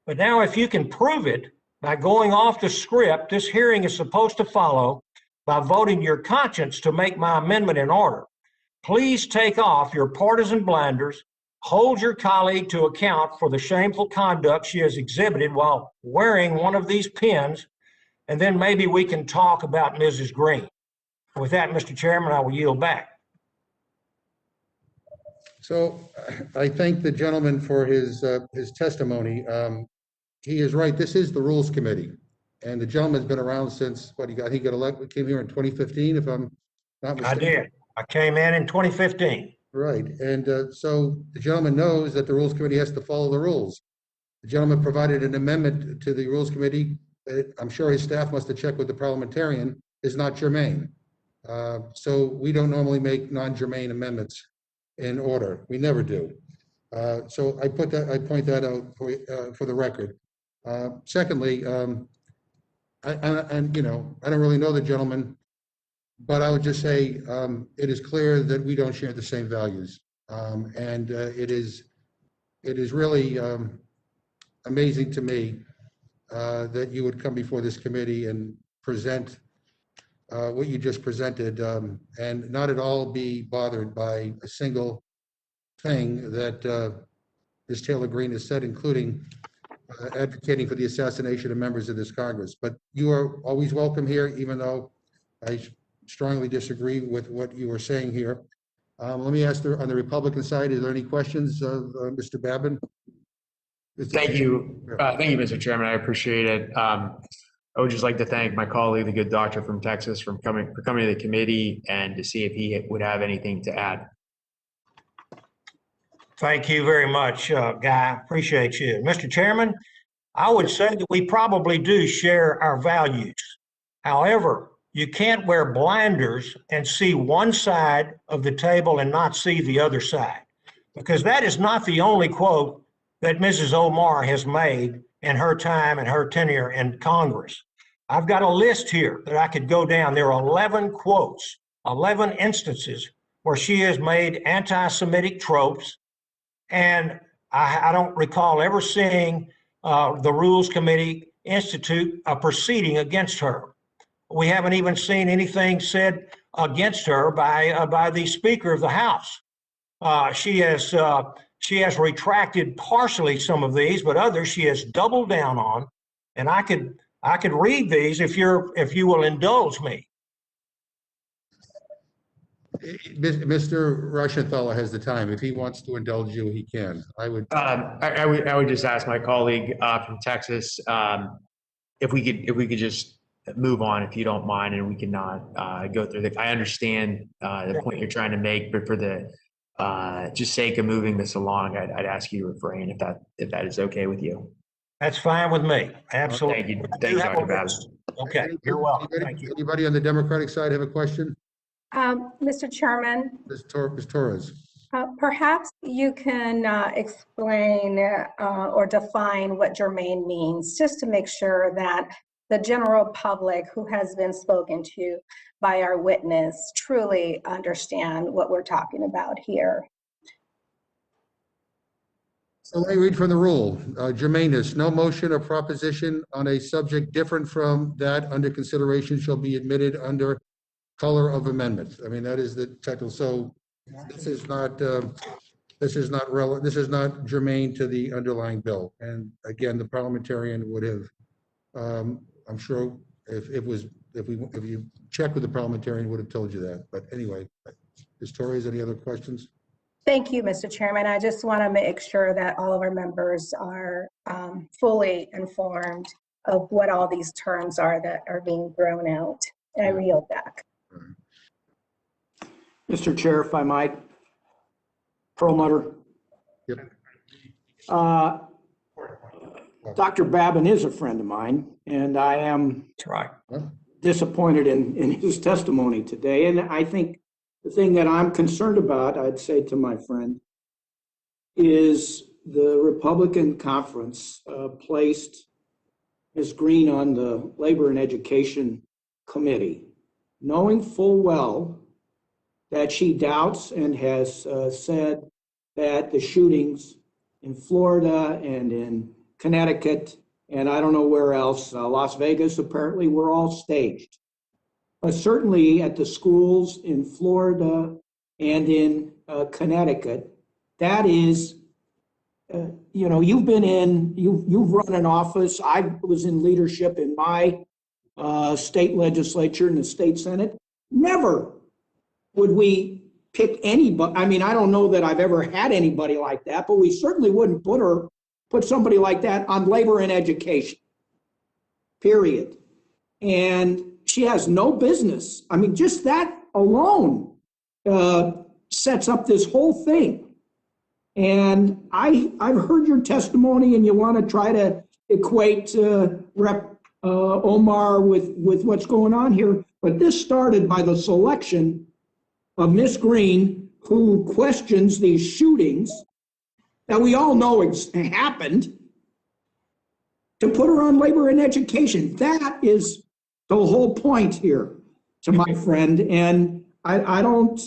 But now, if you can prove it by going off the script this hearing is supposed to follow by voting your conscience to make my amendment in order, please take off your partisan blinders, hold your colleague to account for the shameful conduct she has exhibited while wearing one of these pins, and then maybe we can talk about Mrs. Greene. With that, Mr. Chairman, I will yield back. So I thank the gentleman for his testimony. He is right. This is the Rules Committee. And the gentleman's been around since, what, he got elected, came here in 2015, if I'm not mistaken. I did. I came in 2015. Right. And so the gentleman knows that the Rules Committee has to follow the rules. The gentleman provided an amendment to the Rules Committee that I'm sure his staff must have checked with the parliamentarian, is not germane. So we don't normally make non-germane amendments in order. We never do. So I point that out for the record. Secondly, I don't really know the gentleman, but I would just say it is clear that we don't share the same values, and it is really amazing to me that you would come before this committee and present what you just presented, and not at all be bothered by a single thing that Ms. Taylor Greene has said, including advocating for the assassination of members of this Congress. But you are always welcome here, even though I strongly disagree with what you were saying here. Let me ask on the Republican side, is there any questions of Mr. Babin? Thank you. Thank you, Mr. Chairman. I appreciate it. I would just like to thank my colleague, the good doctor from Texas, for coming to the committee and to see if he would have anything to add. Thank you very much, Guy. Appreciate you. Mr. Chairman, I would say that we probably do share our values. However, you can't wear blinders and see one side of the table and not see the other side, because that is not the only quote that Mrs. Omar has made in her time and her tenure in Congress. I've got a list here that I could go down. There are 11 quotes, 11 instances where she has made anti-Semitic tropes, and I don't recall ever seeing the Rules Committee institute a proceeding against her. We haven't even seen anything said against her by the Speaker of the House. She has retracted partially some of these, but others she has doubled down on. And I could read these if you will indulge me. Mr. Rushenthaler has the time. If he wants to indulge you, he can. I would just ask my colleague from Texas if we could just move on, if you don't mind, and we cannot go through I understand the point you're trying to make, but for the just sake of moving this along, I'd ask you to refrain if that is okay with you. That's fine with me. Absolutely. Thank you, Dr. Babin. Okay, you're welcome. Thank you. Anybody on the Democratic side have a question? Mr. Chairman, Ms. Torres. Perhaps you can explain or define what germane means, just to make sure that the general public who has been spoken to by our witness truly understand what we're talking about here. So let me read from the rule. Germaneness, no motion or proposition on a subject different from that under consideration shall be admitted under color of amendment. I mean, that is the title. So this is not germane to the underlying bill. And again, the parliamentarian would have, I'm sure if you check with the parliamentarian would have told you that. But anyway, Ms. Torres, any other questions? Thank you, Mr. Chairman. I just want to make sure that all of our members are fully informed of what all these terms are that are being thrown out. And I yield back. Mr. Chair, if I might. Perlmutter. Yep. Dr. Babin is a friend of mine, and I am disappointed in his testimony today. And I think the thing that I'm concerned about, I'd say to my friend, is the Republican conference placed Ms. Greene on the Labor and Education Committee, knowing full well that she doubts and has said that the shootings in Florida and in Connecticut and I don't know where else, Las Vegas apparently, were all staged. But certainly at the schools in Florida and in Connecticut, that is, you've run an office. I was in leadership in my state legislature and the state Senate. Never would we pick anybody. I mean, I don't know that I've ever had anybody like that, but we certainly wouldn't put somebody like that on labor and education, period. And she has no business. I mean, just that alone sets up this whole thing. And I've heard your testimony, and you want to try to equate Rep. Omar with what's going on here. But this started by the selection of Ms. Greene, who questions these shootings that we all know happened, to put her on labor and education. That is the whole point here, to my friend. And I don't,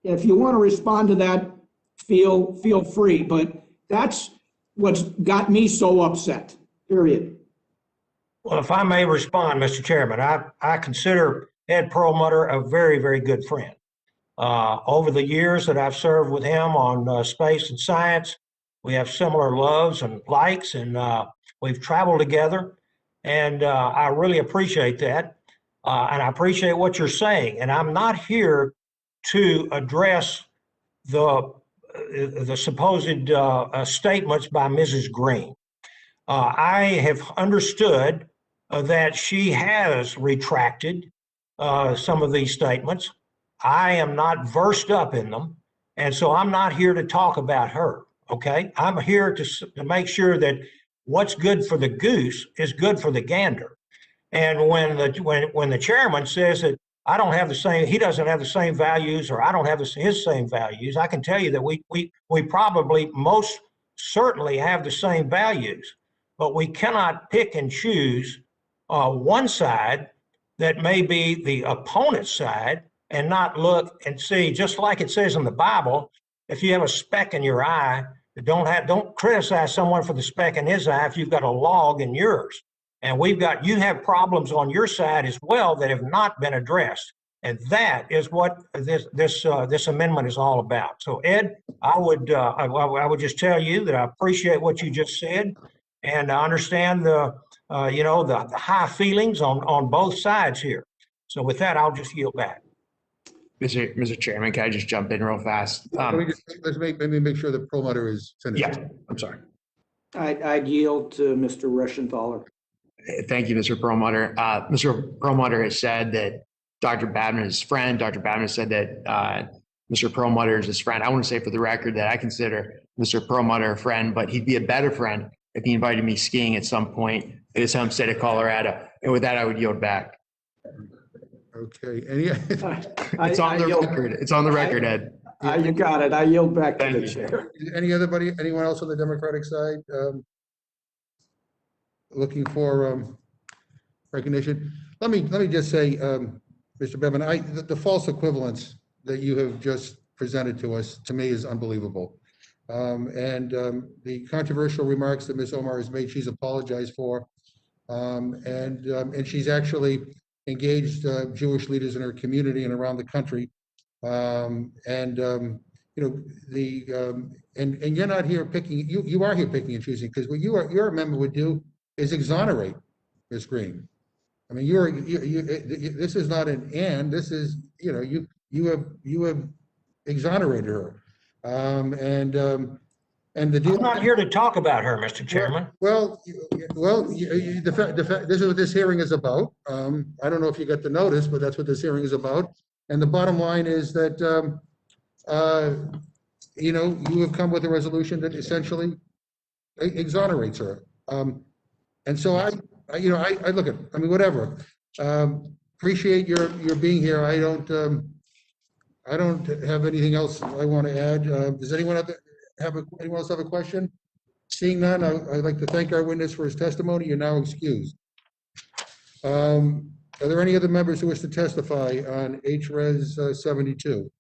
if you want to respond to that, feel free. But that's what's got me so upset, period. Well, if I may respond, Mr. Chairman, I consider Ed Perlmutter a very, very good friend. Over the years that I've served with him on space and science, we have similar loves and likes, and we've traveled together, and I really appreciate that, and I appreciate what you're saying. And I'm not here to address the supposed statements by Mrs. Greene. I have understood that she has retracted some of these statements. I am not versed up in them, and so I'm not here to talk about her, okay? I'm here to make sure that what's good for the goose is good for the gander. And when the chairman says that he doesn't have the same values, or I don't have his same values, I can tell you that we probably most certainly have the same values, but we cannot pick and choose one side that may be the opponent's side and not look and see, just like it says in the Bible, if you have a speck in your eye, don't criticize someone for the speck in his eye if you've got a log in yours. And you have problems on your side as well that have not been addressed. And that is what this amendment is all about. So Ed, I would just tell you that I appreciate what you just said, and I understand the high feelings on both sides here. So with that, I'll just yield back. Mr. Chairman, can I just jump in real fast? Let me make sure that Perlmutter is finished. Yeah, I'm sorry. I'd yield to Mr. Reschenthaler. Thank you, Mr. Perlmutter. Mr. Perlmutter has said that Dr. Babin is his friend. Dr. Babin has said that Mr. Perlmutter is his friend. I want to say for the record that I consider Mr. Perlmutter a friend, but he'd be a better friend if he invited me skiing at some point in his home state of Colorado. And with that, I would yield back. Okay. It's on the record. It's on the record, Ed. You got it. I yield back to Thank the you. chair. Anyone else on the Democratic side looking for recognition? Let me just say, Mr. Bevan, the false equivalence that you have just presented to us, to me, is unbelievable. The controversial remarks that Ms. Omar has made, she's apologized for. And she's actually engaged Jewish leaders in her community and around the country. You know, and you're not here picking, you are here picking and choosing, because what your amendment would do is exonerate Ms. Greene. I mean, this is not an and, this is, you know, you have exonerated her. And the deal. I'm not here to talk about her, Mr. Chairman. Well, this is what this hearing is about. I don't know if you got the notice, but that's what this hearing is about. And the bottom line is that, you know, you have come with a resolution that essentially exonerates her. And so I look at, I mean, whatever. Appreciate your being here. I don't have anything else I want to add. Does anyone anyone else have a question? Seeing none, I'd like to thank our witness for his testimony. You're now excused. Are there any other members who wish to testify on HRES 72?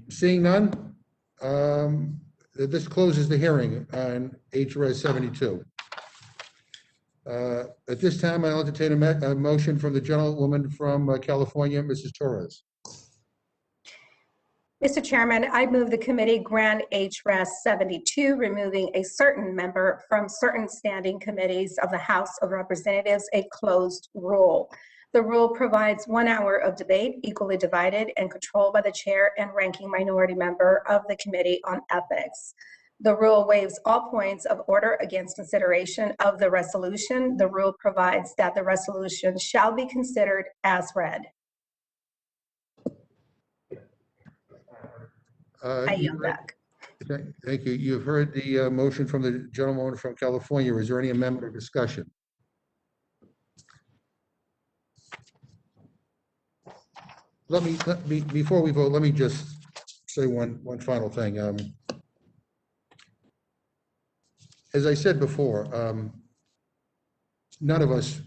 Seeing none, this closes the hearing on HRES 72. At this time, I'll entertain a motion from the gentlewoman from California, Mrs. Torres. Mr. Chairman, I move the committee grant HRES 72, removing a certain member from certain standing committees of the House of Representatives, a closed rule. The rule provides 1 hour of debate, equally divided and controlled by the chair and ranking minority member of the Committee on Ethics. The rule waives all points of order against consideration of the resolution. The rule provides that the resolution shall be considered as read. I yield back. Thank you. You've heard the motion from the gentleman from California. Is there any amendment or discussion? Before we vote, let me just say one final thing. As I said before, none of us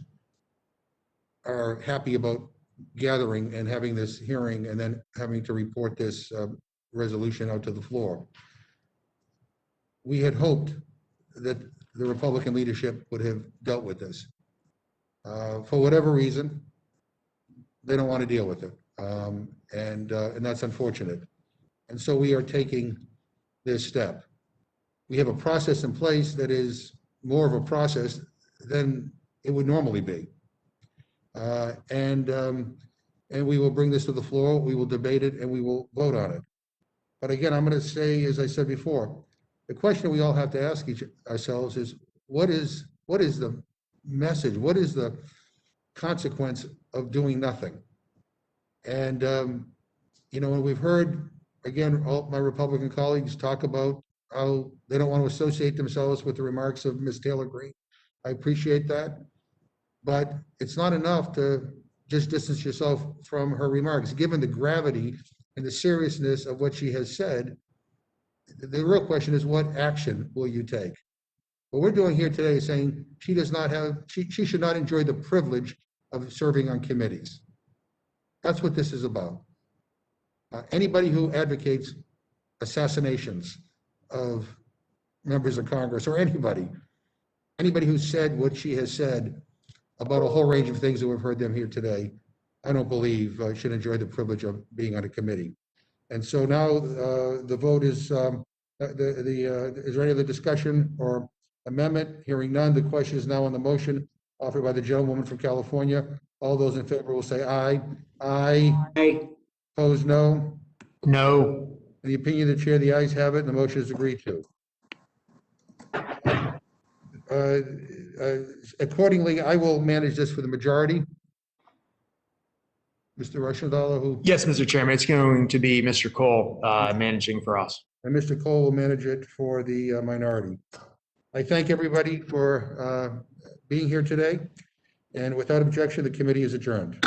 are happy about gathering and having this hearing and then having to report this resolution out to the floor. We had hoped that the Republican leadership would have dealt with this. For whatever reason, they don't want to deal with it. And that's unfortunate. And so we are taking this step. We have a process in place that is more of a process than it would normally be. And we will bring this to the floor, we will debate it, and we will vote on it. But again, I'm going to say, as I said before, the question we all have to ask ourselves is, what is the message? What is the consequence of doing nothing? And, you know, when we've heard, again, all my Republican colleagues talk about how they don't want to associate themselves with the remarks of Ms. Taylor Greene. I appreciate that. But it's not enough to just distance yourself from her remarks. Given the gravity and the seriousness of what she has said, the real question is, what action will you take? What we're doing here today is saying she should not enjoy the privilege of serving on committees. That's what this is about. Anybody who advocates assassinations of members of Congress, or anybody who said what she has said about a whole range of things that we've heard them here today, I don't believe should enjoy the privilege of being on a committee. And so now the vote is, is there any other discussion or amendment? Hearing none, the question is now on the motion offered by the gentlewoman from California. All those in favor will say aye. Aye. Aye. Opposed, no. No. In the opinion of the chair, the ayes have it, and the motion is agreed to. Accordingly, I will manage this for the majority. Mr. Rushdall, who? Yes, Mr. Chairman, it's going to be Mr. Cole managing for us. And Mr. Cole will manage it for the minority. I thank everybody for being here today. And without objection, the committee is adjourned.